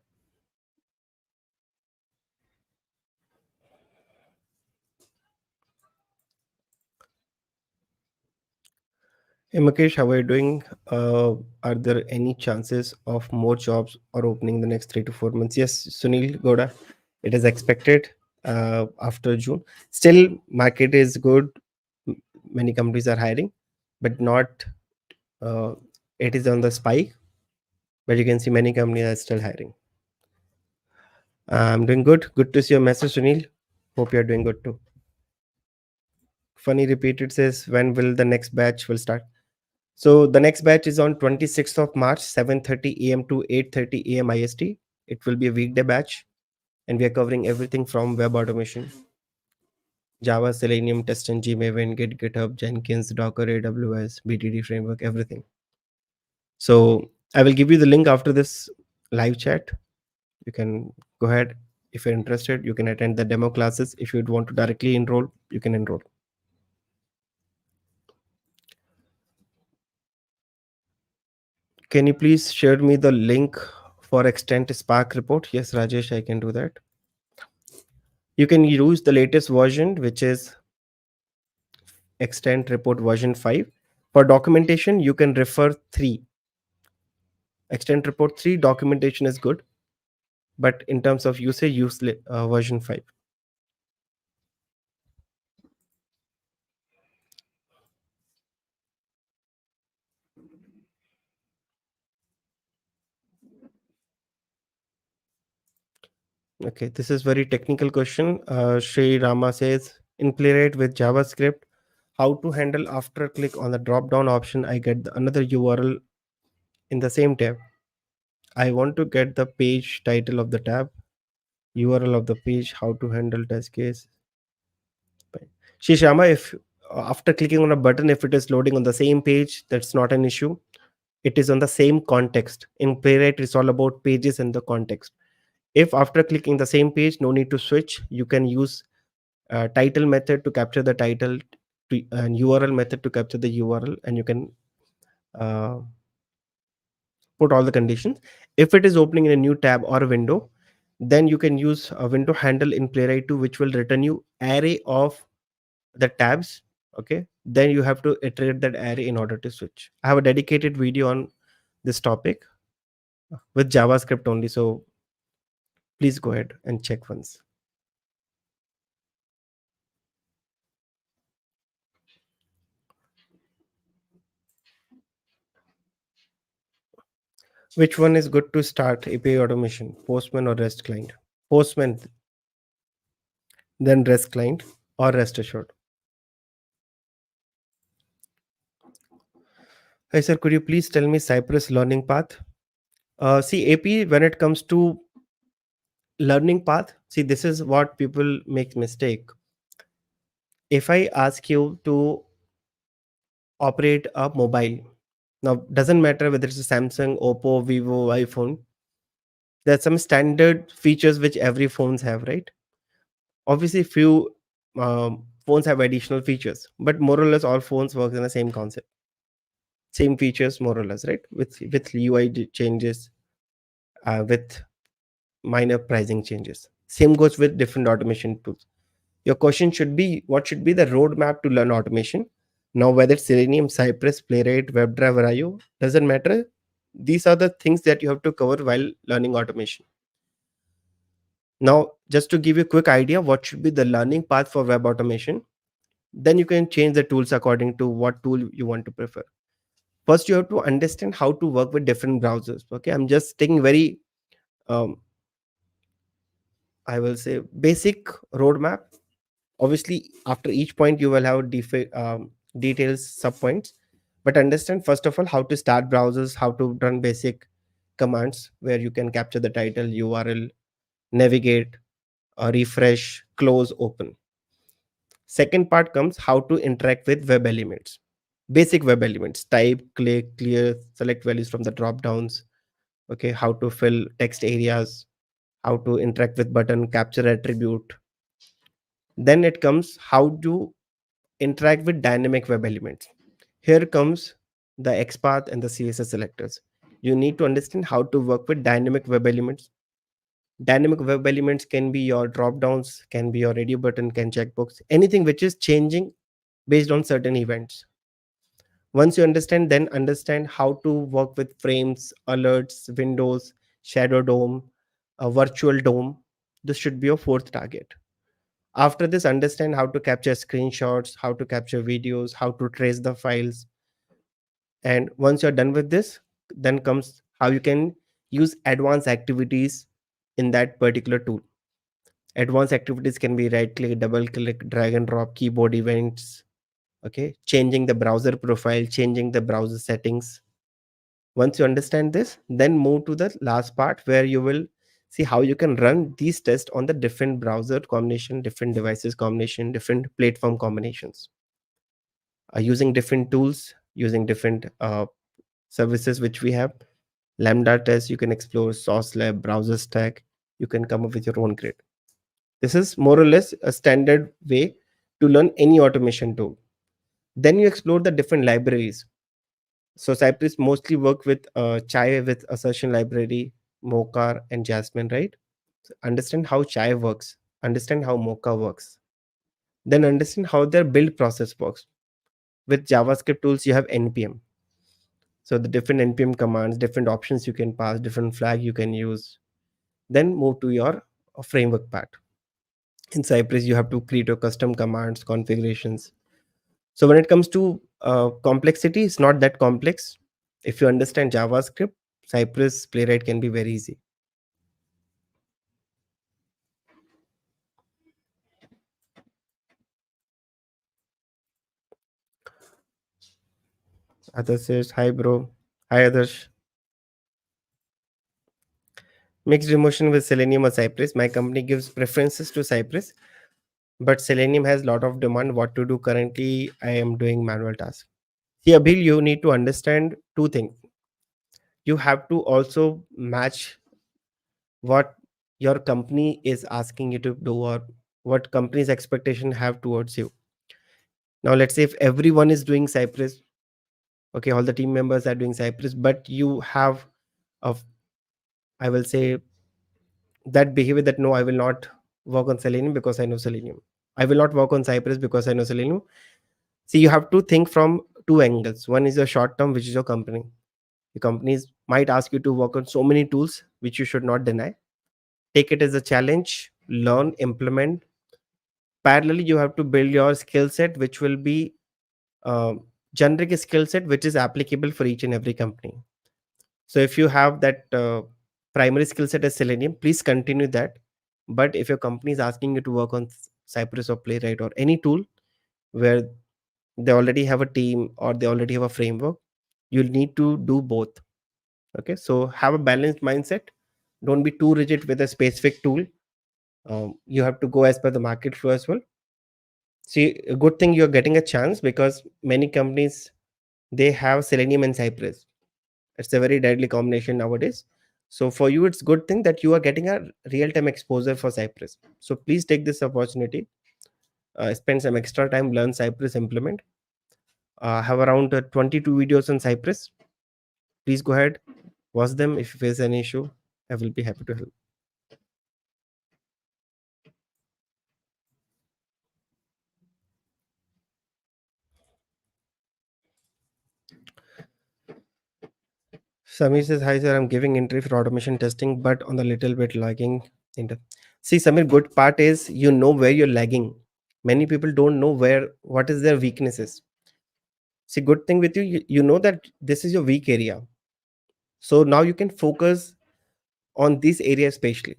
Hey Mukesh, how are you doing? Are there any chances of more jobs or opening in the next 3 to 4 months? Yes, Sunil Goda, it is expected after June. Still, market is good. Many companies are hiring, but not. Uh, it is on the spike, but you can see many companies are still hiring. I'm doing good. Good to see your message, Sunil. Hope you're doing good too. Funny repeated says, when will the next batch will start? So the next batch is on 26th of March, 7:30 a.m. to 8:30 a.m. IST. It will be a weekday batch, and we are covering everything from web automation, Java, Selenium, TestNG, Maven, Git, GitHub, Jenkins, Docker, AWS, BTD framework, everything. So I will give you the link after this live chat. You can go ahead. If you're interested, you can attend the demo classes. If you'd want to directly enroll, you can enroll. Can you please share me the link for Extent Spark report? Yes, Rajesh, I can do that. You can use the latest version, which is Extent report version 5. For documentation, you can refer 3. Extent report 3 documentation is good, but in terms of usage, use version 5. Okay, this is very technical question. Sri Rama says, in Playwright with JavaScript, how to handle after click on the drop down option, I get another URL in the same tab. I want to get the page title of the tab, URL of the page, how to handle test case. Sri Rama, if after clicking on a button, if it is loading on the same page, that's not an issue. It is on the same context. In Playwright, it's all about pages and the context. If after clicking the same page, no need to switch, you can use title method to capture the title and URL method to capture the URL, and you can uh, put all the conditions. If it is opening in a new tab or a window, then you can use a window handle in Playwright 2, which will return you array of the tabs. Okay, then you have to iterate that array in order to switch. I have a dedicated video on this topic with JavaScript only, so please go ahead and check once. Which one is good to start API automation, Postman or REST client? Postman, then REST client or rest assured. Hi sir, could you please tell me Cypress learning path? See, AP, when it comes to learning path, see, this is what people make mistake. If I ask you to operate a mobile, now doesn't matter whether it's a Samsung, Oppo, Vivo, iPhone, there's some standard features which every phones have, right? Obviously, few phones have additional features, but more or less all phones work in the same concept, same features more or less, right? With UI changes, with minor pricing changes. Same goes with different automation tools. Your question should be, what should be the roadmap to learn automation? Now, whether it's Selenium, Cypress, Playwright, WebDriver, IO, doesn't matter. These are the things that you have to cover while learning automation. Now, just to give you a quick idea, what should be the learning path for web automation? Then you can change the tools according to what tool you want to prefer. First, you have to understand how to work with different browsers. Okay, I'm just taking very, um, I will say, basic roadmap. Obviously, after each point, you will have details, subpoints. But understand first of all how to start browsers, how to run basic commands where you can capture the title, URL, navigate, refresh, close, open. Second part comes how to interact with web elements. Basic web elements: type, click, clear, select values from the drop downs. Okay, how to fill text areas, how to interact with button, capture attribute. Then it comes how to interact with dynamic web elements. Here comes the XPath and the CSS selectors. You need to understand how to work with dynamic web elements. Dynamic web elements can be your drop downs, can be your radio button, can checkbox, anything which is changing based on certain events. Once you understand, then understand how to work with frames, alerts, windows, shadow dome, a virtual dome. This should be your fourth target. After this, understand how to capture screenshots, how to capture videos, how to trace the files. And once you're done with this, then comes how you can use advanced activities in that particular tool. Advanced activities can be right click, double click, drag and drop, keyboard events, okay, changing the browser profile, changing the browser settings. Once you understand this, then move to the last part where you will see how you can run these tests on the different browser combination, different devices combination, different platform combinations, using different tools, using different services which we have. Lambda test, you can explore source lab, browser stack, you can come up with your own grid. This is more or less a standard way to learn any automation tool. Then you explore the different libraries. So Cypress mostly work with Chai with assertion library, Mocha and Jasmine, right? So understand how Chai works, understand how Mocha works. Then understand how their build process works. With JavaScript tools, you have npm. So the different npm commands, different options you can pass, different flag you can use. Then move to your framework part. In Cypress, you have to create your custom commands, configurations. So when it comes to complexity, it's not that complex. If you understand JavaScript, Cypress Playwright can be very easy. Adarsh says, hi bro. Hi Adarsh. Mixed emotion with Selenium or Cypress. My company gives preferences to Cypress, but Selenium has a lot of demand. What to do currently? I am doing manual tasks. See, Abhil, you need to understand two things. You have to also match what your company is asking you to do or what company's expectation have towards you. Now let's say if everyone is doing Cypress, okay, all the team members are doing Cypress, but you have of, I will say, that behavior that no, I will not work on Selenium because I know Selenium. I will not work on Cypress because I know Selenium. See, you have to think from two angles. One is your short term, which is your company. The companies might ask you to work on so many tools, which you should not deny. Take it as a challenge, learn, implement. Parallelly, you have to build your skill set, which will be uh, generic skill set, which is applicable for each and every company. So if you have that primary skill set as Selenium, please continue that. But if your company is asking you to work on Cypress or Playwright or any tool where they already have a team or they already have a framework, you'll need to do both. Okay, so have a balanced mindset. Don't be too rigid with a specific tool. You have to go as per the market flow as well. See, a good thing you're getting a chance because many companies they have Selenium and Cypress. It's a very deadly combination nowadays. So for you, it's good thing that you are getting a real-time exposure for Cypress. So please take this opportunity, spend some extra time, learn Cypress, implement. Have around 22 videos on Cypress. Please go ahead, watch them. If you face any issue, I will be happy to help. Samir says, hi sir, I'm giving entry for automation testing, but on the little bit lagging. See, Samir, good part is you know where you're lagging. Many people don't know what is their weaknesses. See, good thing with you, you know that this is your weak area. So now you can focus on this area especially.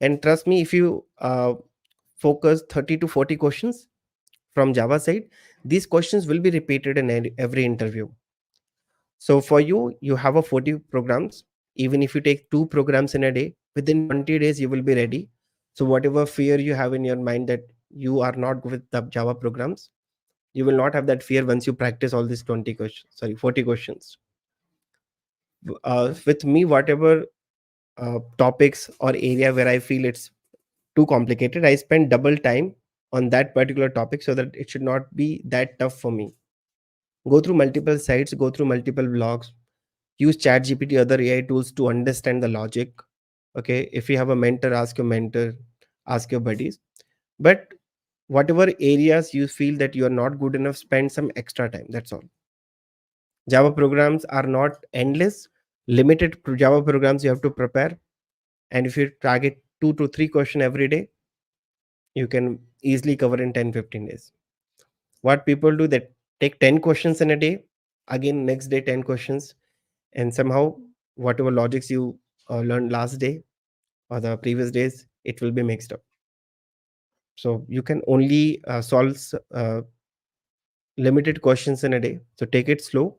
And trust me, if you focus 30 to 40 questions from Java side. These questions will be repeated in every interview. So for you, you have a 40 programs. Even if you take two programs in a day, within 20 days you will be ready. So whatever fear you have in your mind that you are not good with the Java programs, you will not have that fear once you practice all these 20 questions, sorry, 40 questions. With me, whatever topics or area where I feel it's too complicated, I spend double time on that particular topic so that it should not be that tough for me. Go through multiple sites, go through multiple blogs, use chat gpt, other AI tools to understand the logic. Okay, if you have a mentor, ask your mentor, ask your buddies. But whatever areas you feel that you are not good enough, spend some extra time, that's all. Java programs are not endless. Limited Java programs you have to prepare, and if you target 2 to 3 question every day, you can easily cover in 10 15 days. What people do, that take 10 questions in a day, again next day 10 questions, and somehow whatever logics you learned last day or the previous days, it will be mixed up. So you can only solve limited questions in a day, so take it slow.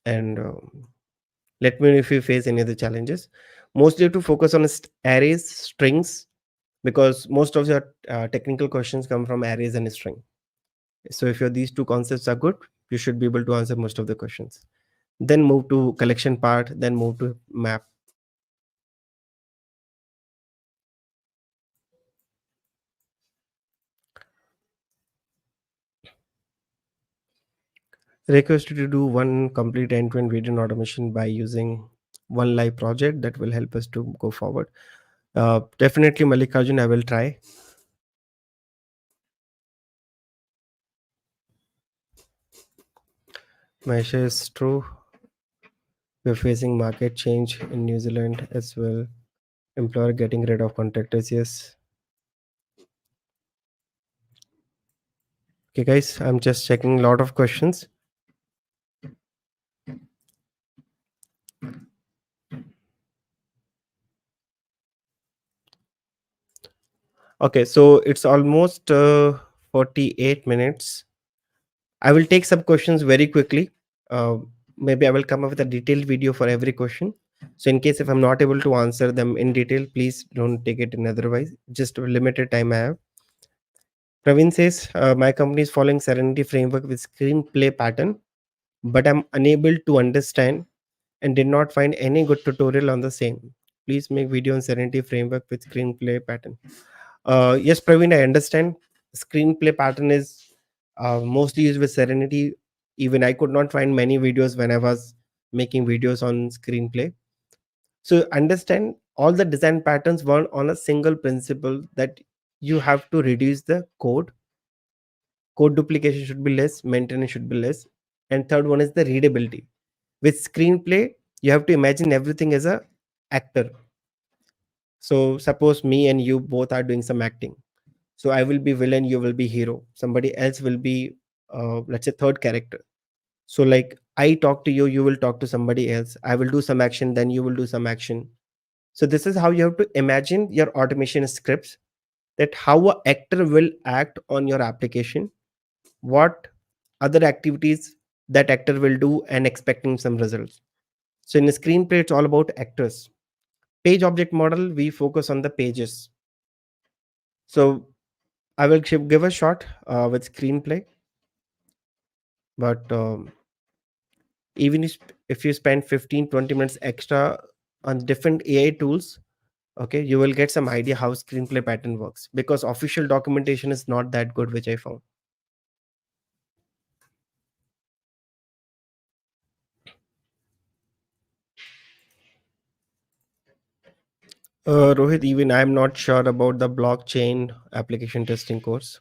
And let me know if you face any other challenges. Mostly to focus on arrays, strings, because most of your technical questions come from arrays and string. So if your these two concepts are good, you should be able to answer most of the questions. Then move to collection part, then move to map. Request you to do one complete end-to-end video automation by using one live project that will help us to go forward. Definitely, Mallikarjun, I will try. Mahesh, is true. We're facing market change in New Zealand as well. Employer getting rid of contractors. Yes. Okay, guys, I'm just checking a lot of questions. Okay, so it's almost 48 minutes. I will take some questions very quickly. Uh, Maybe I will come up with a detailed video for every question. So in case if I'm not able to answer them in detail, please don't take it in otherwise. Just a limited time I have. Praveen says, my company is following Serenity framework with Screenplay Pattern, but I'm unable to understand and did not find any good tutorial on the same. Please make video on Serenity framework with Screenplay Pattern. Yes, Praveen, I understand. Screenplay Pattern is mostly used with Serenity. Even I could not find many videos when I was making videos on Screenplay. So understand all the design patterns work on a single principle, that you have to reduce the code duplication should be less, maintenance should be less, and third one is the readability. With Screenplay, you have to imagine everything as a actor. So suppose me and you both are doing some acting. So I will be villain, you will be hero, somebody else will be let's say third character. So like I talk to you, you will talk to somebody else, I will do some action, then you will do some action. So this is how you have to imagine your automation scripts, that how a actor will act on your application, what other activities that actor will do, and expecting some results. So in a screenplay, it's all about actors. Page object model, we focus on the pages. So I will give a shot with screenplay, but even if you spend 15 20 minutes extra on different AI tools, okay, you will get some idea how screenplay pattern works, because official documentation is not that good, which I found. Rohit, even I'm not sure about the blockchain application testing course.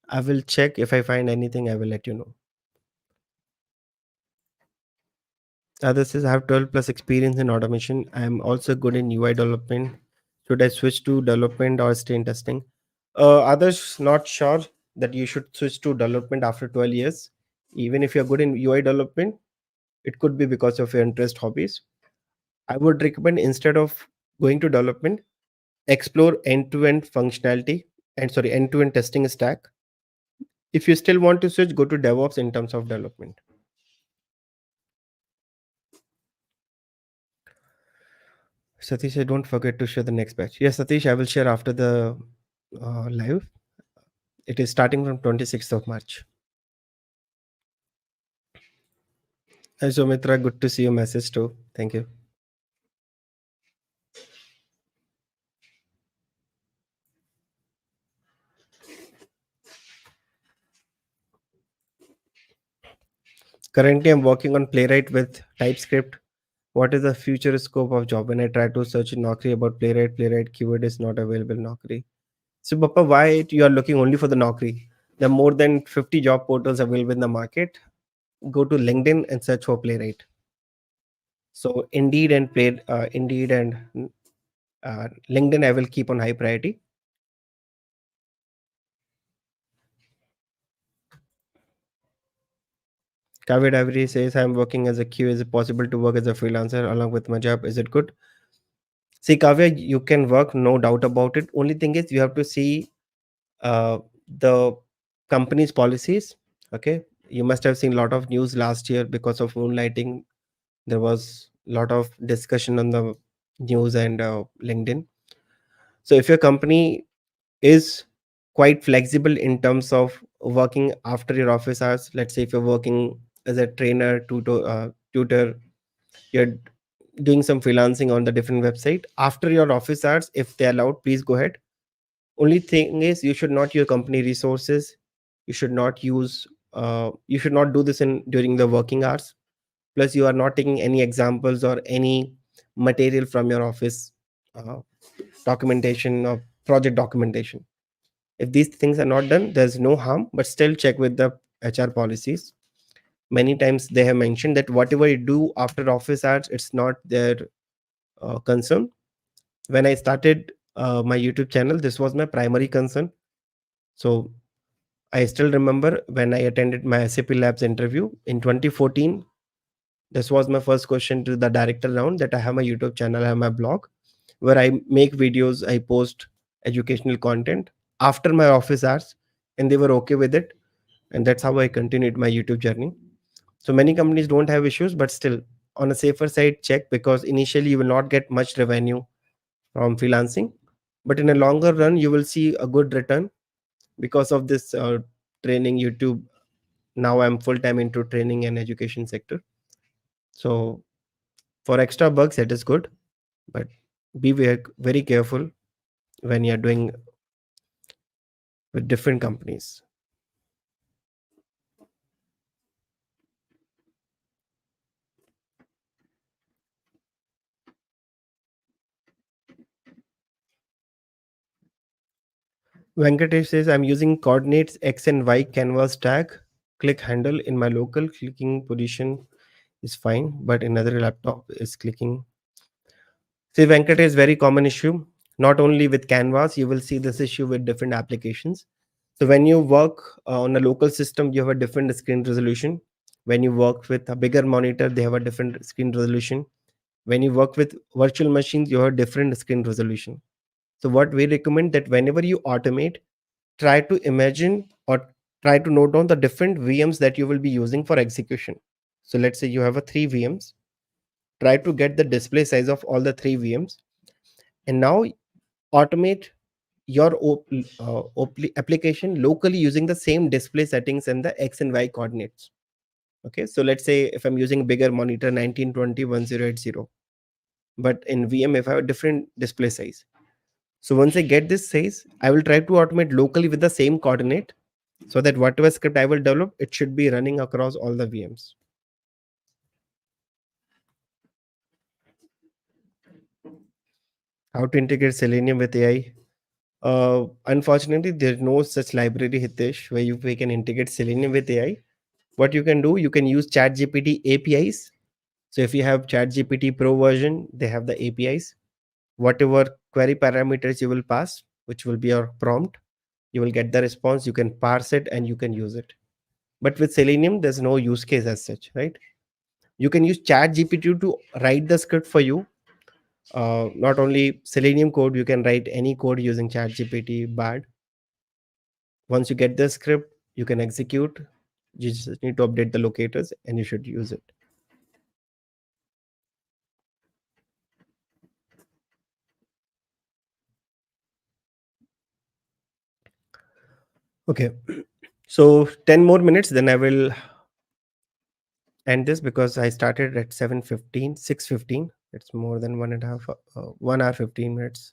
I will check. If I find anything, I will let you know. Others says I have 12 plus experience in automation. I am also good in UI development. Should I switch to development or stay in testing? Others not sure that you should switch to development after 12 years. Even if you're good in UI development, it could be because of your interest hobbies. I would recommend, instead of going to development, explore end-to-end functionality and sorry, end-to-end testing stack. If you still want to switch, go to DevOps in terms of development. Satish, don't forget to share the next batch. Yes, Satish, I will share after the live. It is starting from 26th of March. Hi, Sumitra. Good to see your message too. Thank you. Currently, I'm working on Playwright with TypeScript. What is the future scope of job? When I try to search in Naukri about Playwright keyword is not available in Naukri. So, Papa, why you are looking only for the Naukri? There are more than 50 job portals available in the market. Go to LinkedIn and search for Playwright. So, Indeed and LinkedIn, I will keep on high priority. Kavya Diary says, I'm working as a QA. Is it possible to work as a freelancer along with my job? Is it good? See, Kavya, you can work, no doubt about it. Only thing is, you have to see the company's policies. Okay, you must have seen a lot of news last year because of moonlighting. There was a lot of discussion on the news and LinkedIn. So, if your company is quite flexible in terms of working after your office hours, let's say if you're working as a trainer, tutor, you're doing some freelancing on the different website after your office hours, if they allowed, please go ahead. Only thing is, you should not use company resources. You should not use you should not do this in during the working hours. Plus, you are not taking any examples or any material from your office uh, documentation or project documentation. If these things are not done, there's no harm, but still check with the HR policies. Many times they have mentioned that whatever you do after office hours, it's not their concern. When I started my YouTube channel, this was my primary concern. So I still remember when I attended my SAP Labs interview in 2014. This was my first question to the director round, that I have my YouTube channel, I have my blog where I make videos, I post educational content after my office hours, and they were okay with it. And that's how I continued my YouTube journey. So many companies don't have issues, but still, on a safer side, check, because initially you will not get much revenue from freelancing, but in a longer run, you will see a good return because of this training YouTube. Now I'm full time into training and education sector. So for extra bucks, it is good, but be very careful when you're doing with different companies. Venkatesh says, I'm using coordinates X and Y canvas tag, click handle in my local, clicking position is fine, but another laptop is clicking. See, Venkatesh, is very common issue. Not only with Canvas, you will see this issue with different applications. So when you work on a local system, you have a different screen resolution. When you work with a bigger monitor, they have a different screen resolution. When you work with virtual machines, you have a different screen resolution. So what we recommend, that whenever you automate, try to imagine or try to note down the different VMs that you will be using for execution. So let's say you have a three VMs. Try to get the display size of all the three VMs, and now automate your application locally using the same display settings and the X and Y coordinates. Okay, so let's say if I'm using bigger monitor 1920 1080, but in VM if I have a different display size. So once I get this size, I will try to automate locally with the same coordinate, so that whatever script I will develop, it should be running across all the VMs. How to integrate Selenium with AI? Unfortunately, there's no such library, Hitesh, where we can integrate Selenium with AI. What you can do, you can use ChatGPT APIs. So if you have ChatGPT Pro version, they have the APIs. Whatever query parameters you will pass, which will be your prompt, you will get the response. You can parse it and you can use it. But with Selenium, there's no use case as such, right? You can use ChatGPT to write the script for you. Not only Selenium code, you can write any code using ChatGPT, Bard. Once you get the script, you can execute. You just need to update the locators and you should use it. Okay. So 10 more minutes, then I will end this because I started at 7:15, 6:15. It's more than 1 hour 15 minutes.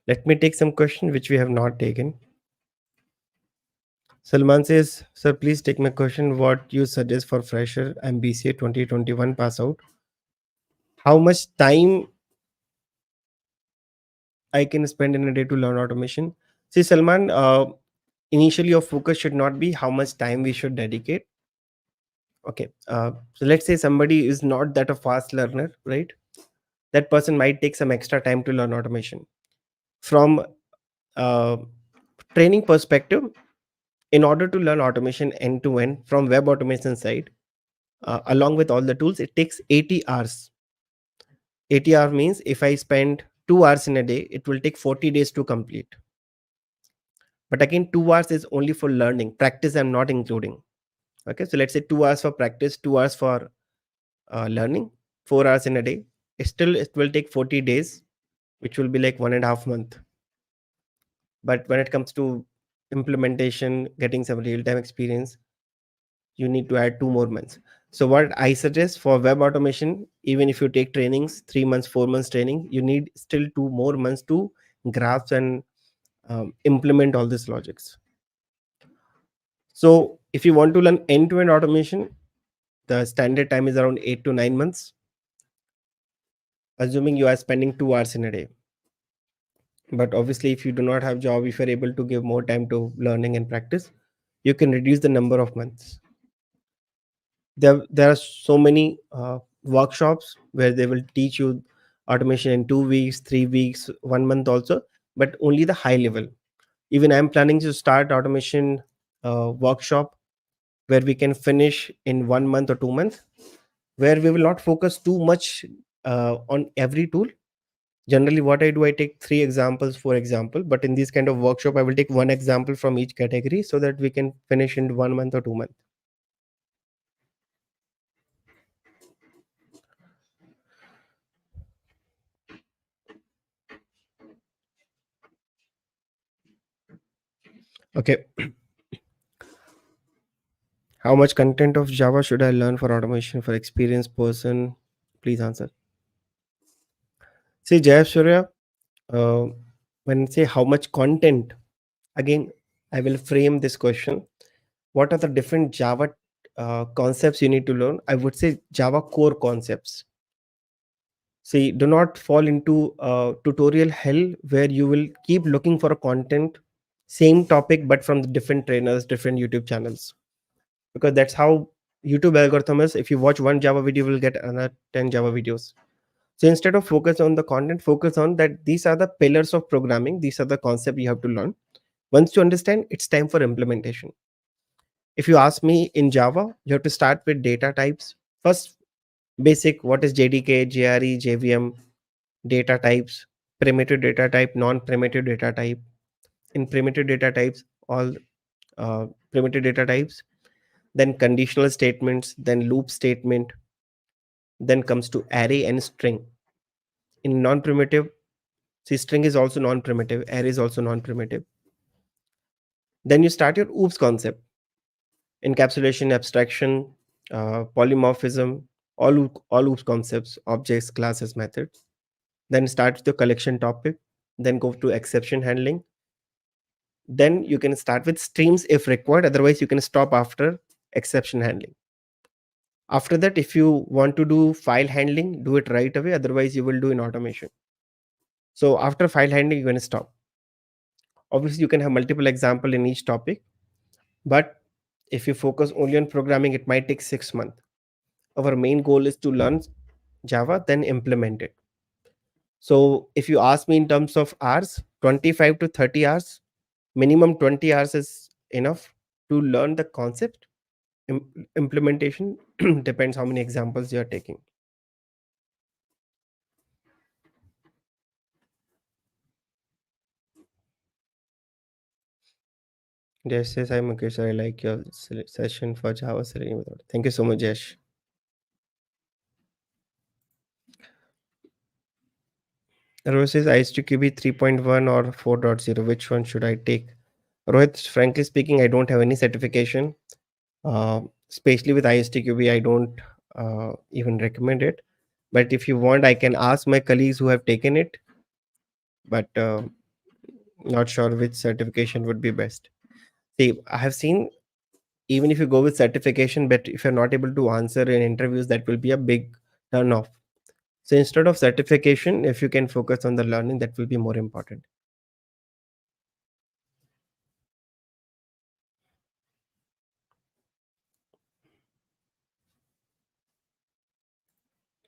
Let me take some question which we have not taken. Salman says, "Sir, please take my question. What you suggest for fresher and BCA 2021 pass out? How much time I can spend in a day to learn automation?" See, Salman, initially your focus should not be how much time we should dedicate. Okay. So let's say somebody is not that a fast learner, right? That person might take some extra time to learn automation. From uh, training perspective, in order to learn automation end to end from web automation side, along with all the tools, it takes 80 hours. 80 hour means if I spend 2 hours in a day, it will take 40 days to complete. But again, 2 hours is only for learning. Practice, I'm not including. Okay, so let's say 2 hours for practice, 2 hours for learning, 4 hours in a day. It will take 40 days, which will be like 1.5 month. But when it comes to implementation, getting some real time experience, you need to add 2 more months. So what I suggest for web automation, even if you take trainings, 3 months, 4 months training, you need still 2 more months to grasp and implement all these logics. So if you want to learn end to end automation, the standard time is around 8 to 9 months, assuming you are spending 2 hours in a day. But obviously, if you do not have job, if you're able to give more time to learning and practice, you can reduce the number of months. There are so many workshops where they will teach you automation in 2 weeks, 3 weeks, 1 month also, but only the high level. Even I'm planning to start automation workshop where we can finish in 1 month or 2 months, where we will not focus too much on every tool. Generally, what I do, I take 3 examples, for example, but in this kind of workshop, I will take one example from each category so that we can finish in 1 month or 2 months. Okay. How much content of Java should I learn for automation for experienced person? Please answer. See, Jaya Surya, uh, when I say how much content, again, I will frame this question. What are the different Java concepts you need to learn? I would say Java core concepts. See, do not fall into tutorial hell where you will keep looking for a content, same topic, but from the different trainers, different YouTube channels. Because that's how YouTube algorithm is. If you watch one Java video, you will get another 10 Java videos. So instead of focus on the content, focus on that these are the pillars of programming. These are the concept you have to learn. Once you understand, it's time for implementation. If you ask me in Java, you have to start with data types. First, basic, what is JDK, JRE, JVM, data types, primitive data type, non-primitive data type. In primitive data types, all primitive data types, then conditional statements, then loop statement, then comes to array and string. In non-primitive, see, string is also non-primitive, array is also non-primitive. Then you start your OOPS concept, encapsulation, abstraction, polymorphism, all OOPS concepts, objects, classes, methods. Then start the collection topic, then go to exception handling. Then you can start with streams if required, otherwise you can stop after exception handling. After that, if you want to do file handling, do it right away, otherwise you will do in automation. So after file handling, you're going to stop. Obviously, you can have multiple example in each topic, but if you focus only on programming, it might take 6 months. Our main goal is to learn Java, then implement it. So if you ask me in terms of hours, 25 to 30 hours, minimum 20 hours is enough to learn the concept. Implementation depends how many examples you are taking. Jayesh says, "Hi Mukesh, sir, I like your session for Java Selenium method." Thank you so much, Jayesh. Rohit says, ISTQB 3.1 or 4.0, which one should I take? Rohit, frankly speaking, I don't have any certification. Especially with ISTQB, I don't even recommend it. But if you want, I can ask my colleagues who have taken it, but not sure which certification would be best. See, I have seen even if you go with certification, but if you're not able to answer in interviews, that will be a big turn off. So instead of certification, if you can focus on the learning, that will be more important.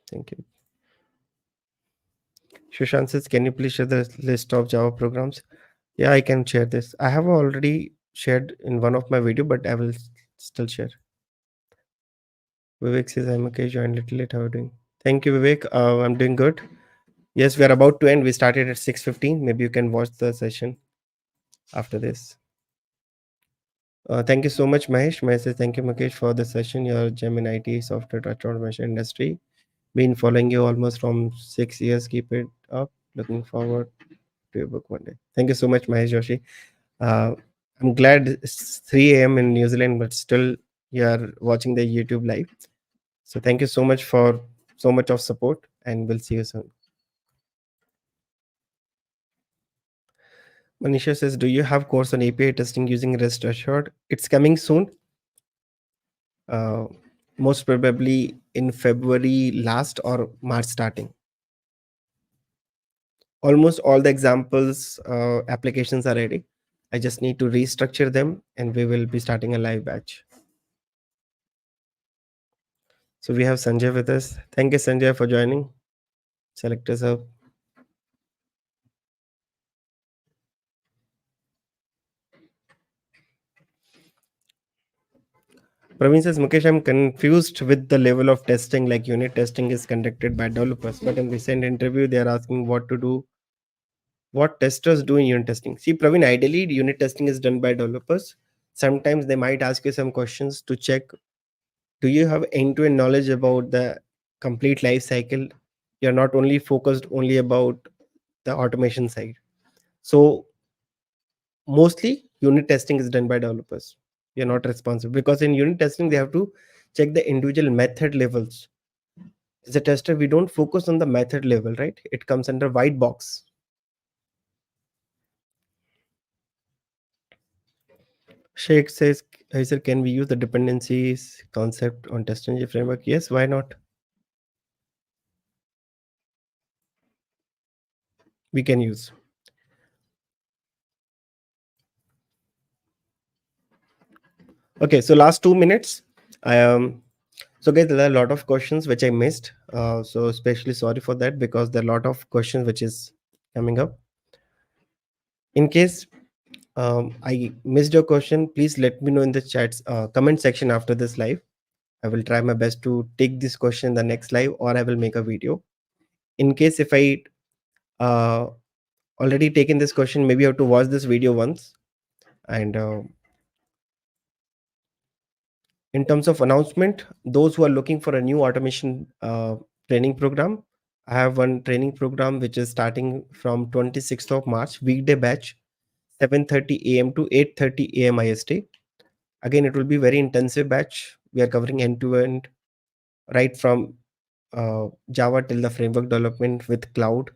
Thank you. Shushan says, can you please share the list of Java programs? Yeah, I can share this. I have already shared in one of my video, but I will still share. Vivek says, I'm okay, joined little late. How are you doing? Thank you, Vivek. I'm doing good. Yes, we are about to end. We started at 6:15. Maybe you can watch the session after this. Thank you so much, Mahesh. Mahesh says, thank you, Mukesh, for the session. Your gem in IT software transformation industry. Been following you almost from 6 years. Keep it up. Looking forward to your book one day. Thank you so much, Mahesh Joshi. Uh, I'm glad it's 3 a.m. in New Zealand, but still you are watching the YouTube live. So thank you so much for so much of support, and we'll see you soon. Manisha says, do you have course on API testing using REST Assured? It's coming soon. Uh, Most probably in February last or March starting. Almost all the examples applications are ready. I just need to restructure them, and we will be starting a live batch. So we have Sanjay with us. Thank you, Sanjay, for joining. Selectors up. Praveen says, Mukesh, I'm confused with the level of testing. Like unit testing is conducted by developers, but in recent interview, they are asking what testers do in unit testing. See, Praveen, ideally, unit testing is done by developers. Sometimes they might ask you some questions to check, do you have end-to-end knowledge about the complete life cycle? You're not only focused only about the automation side. So mostly unit testing is done by developers. You're not responsible because in unit testing they have to check the individual method levels. As a tester, we don't focus on the method level, right? It comes under white box. Sheikh says, "Hey sir, can we use the dependencies concept on test engine framework?" Yes, why not? We can use. Okay, so last 2 minutes. I So guys, there are a lot of questions which I missed. So especially sorry for that because there are a lot of questions which is coming up. In case I missed your question, please let me know in the chats comment section after this live. I will try my best to take this question in the next live, or I will make a video. In case if I uh, already taken this question, maybe you have to watch this video once. And in terms of announcement, those who are looking for a new automation training program, I have one training program which is starting from 26th of March, weekday batch, 7:30 a.m. to 8:30 a.m. IST. Again, it will be very intensive batch. We are covering end to end, right from Java till the framework development with cloud.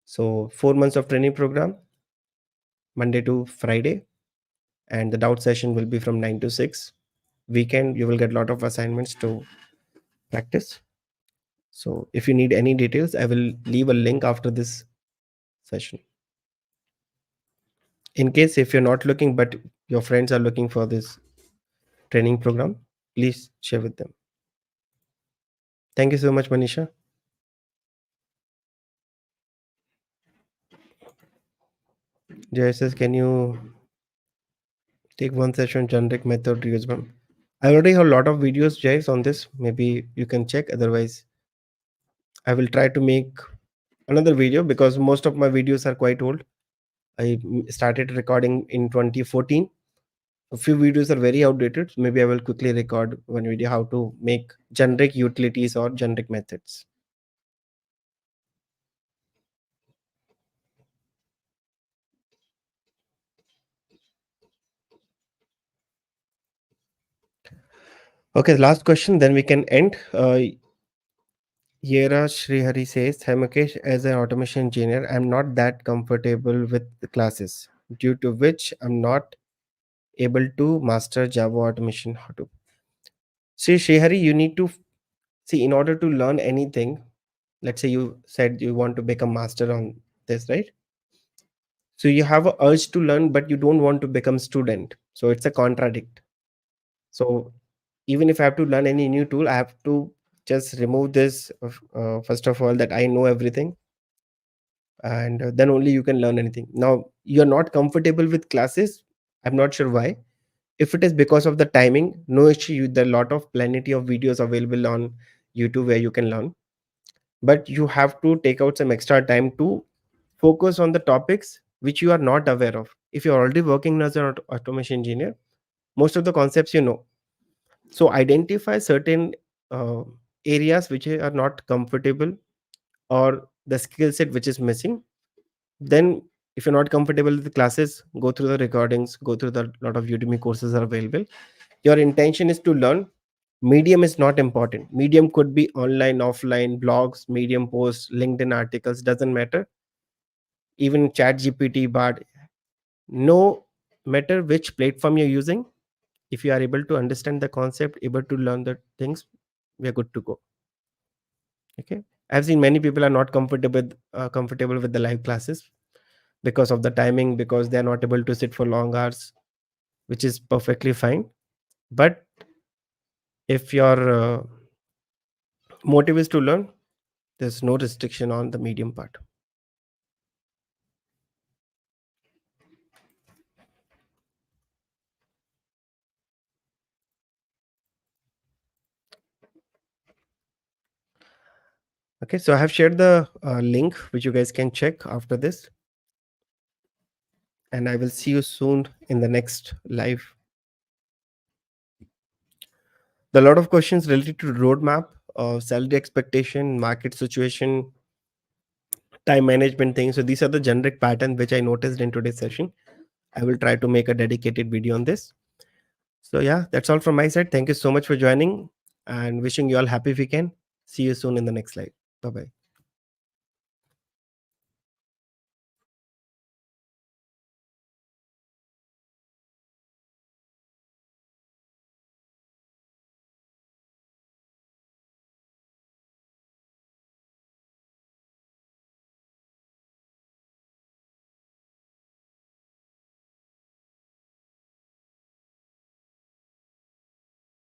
So 4 months of training program, Monday to Friday, and the doubt session will be from 9 to 6. Weekend, you will get a lot of assignments to practice. So if you need any details, I will leave a link after this session. In case if you're not looking, but your friends are looking for this training program, please share with them. Thank you so much, Manisha. Jay says, can you take one session generic method reusable? I already have a lot of videos, Jay, on this. Maybe you can check. Otherwise, I will try to make another video because most of my videos are quite old. I started recording in 2014. A few videos are very outdated. So maybe I will quickly record one video how to make generic utilities or generic methods. Okay, last question, then we can end. Yera Srihari says, "Hi Mukesh, as an automation engineer, I'm not that comfortable with the classes, due to which I'm not able to master Java automation. How to?" See, Srihari, you need to see, in order to learn anything, let's say you said you want to become master on this, right? So you have a urge to learn, but you don't want to become student. So it's a contradict. So even if I have to learn any new tool, I have to just remove this, first of all, that I know everything, and then only you can learn anything. Now you're not comfortable with classes. I'm not sure why. If it is because of the timing, no issue. There are a lot of plenty of videos available on YouTube where you can learn, but you have to take out some extra time to focus on the topics which you are not aware of. If you're already working as an automation engineer, most of the concepts you know. So identify certain uh, areas which are not comfortable, or the skill set which is missing. Then if you're not comfortable with the classes, go through the recordings, go through the lot of Udemy courses are available. Your intention is to learn. Medium is not important. Medium could be online, offline, blogs, medium posts, LinkedIn articles, doesn't matter. Even chat GPT, bard, no matter which platform you're using, if you are able to understand the concept, able to learn the things, we are good to go. Okay, I've seen many people are not comfortable with the live classes because of the timing, because they are not able to sit for long hours, which is perfectly fine. But if your motive is to learn, there's no restriction on the medium part. Okay, so I have shared the link which you guys can check after this, and I will see you soon in the next live. There are a lot of questions related to roadmap, salary expectation, market situation, time management things. So these are the generic pattern which I noticed in today's session. I will try to make a dedicated video on this. So yeah, that's all from my side. Thank you so much for joining, and wishing you all happy weekend. See you soon in the next live. Bye bye.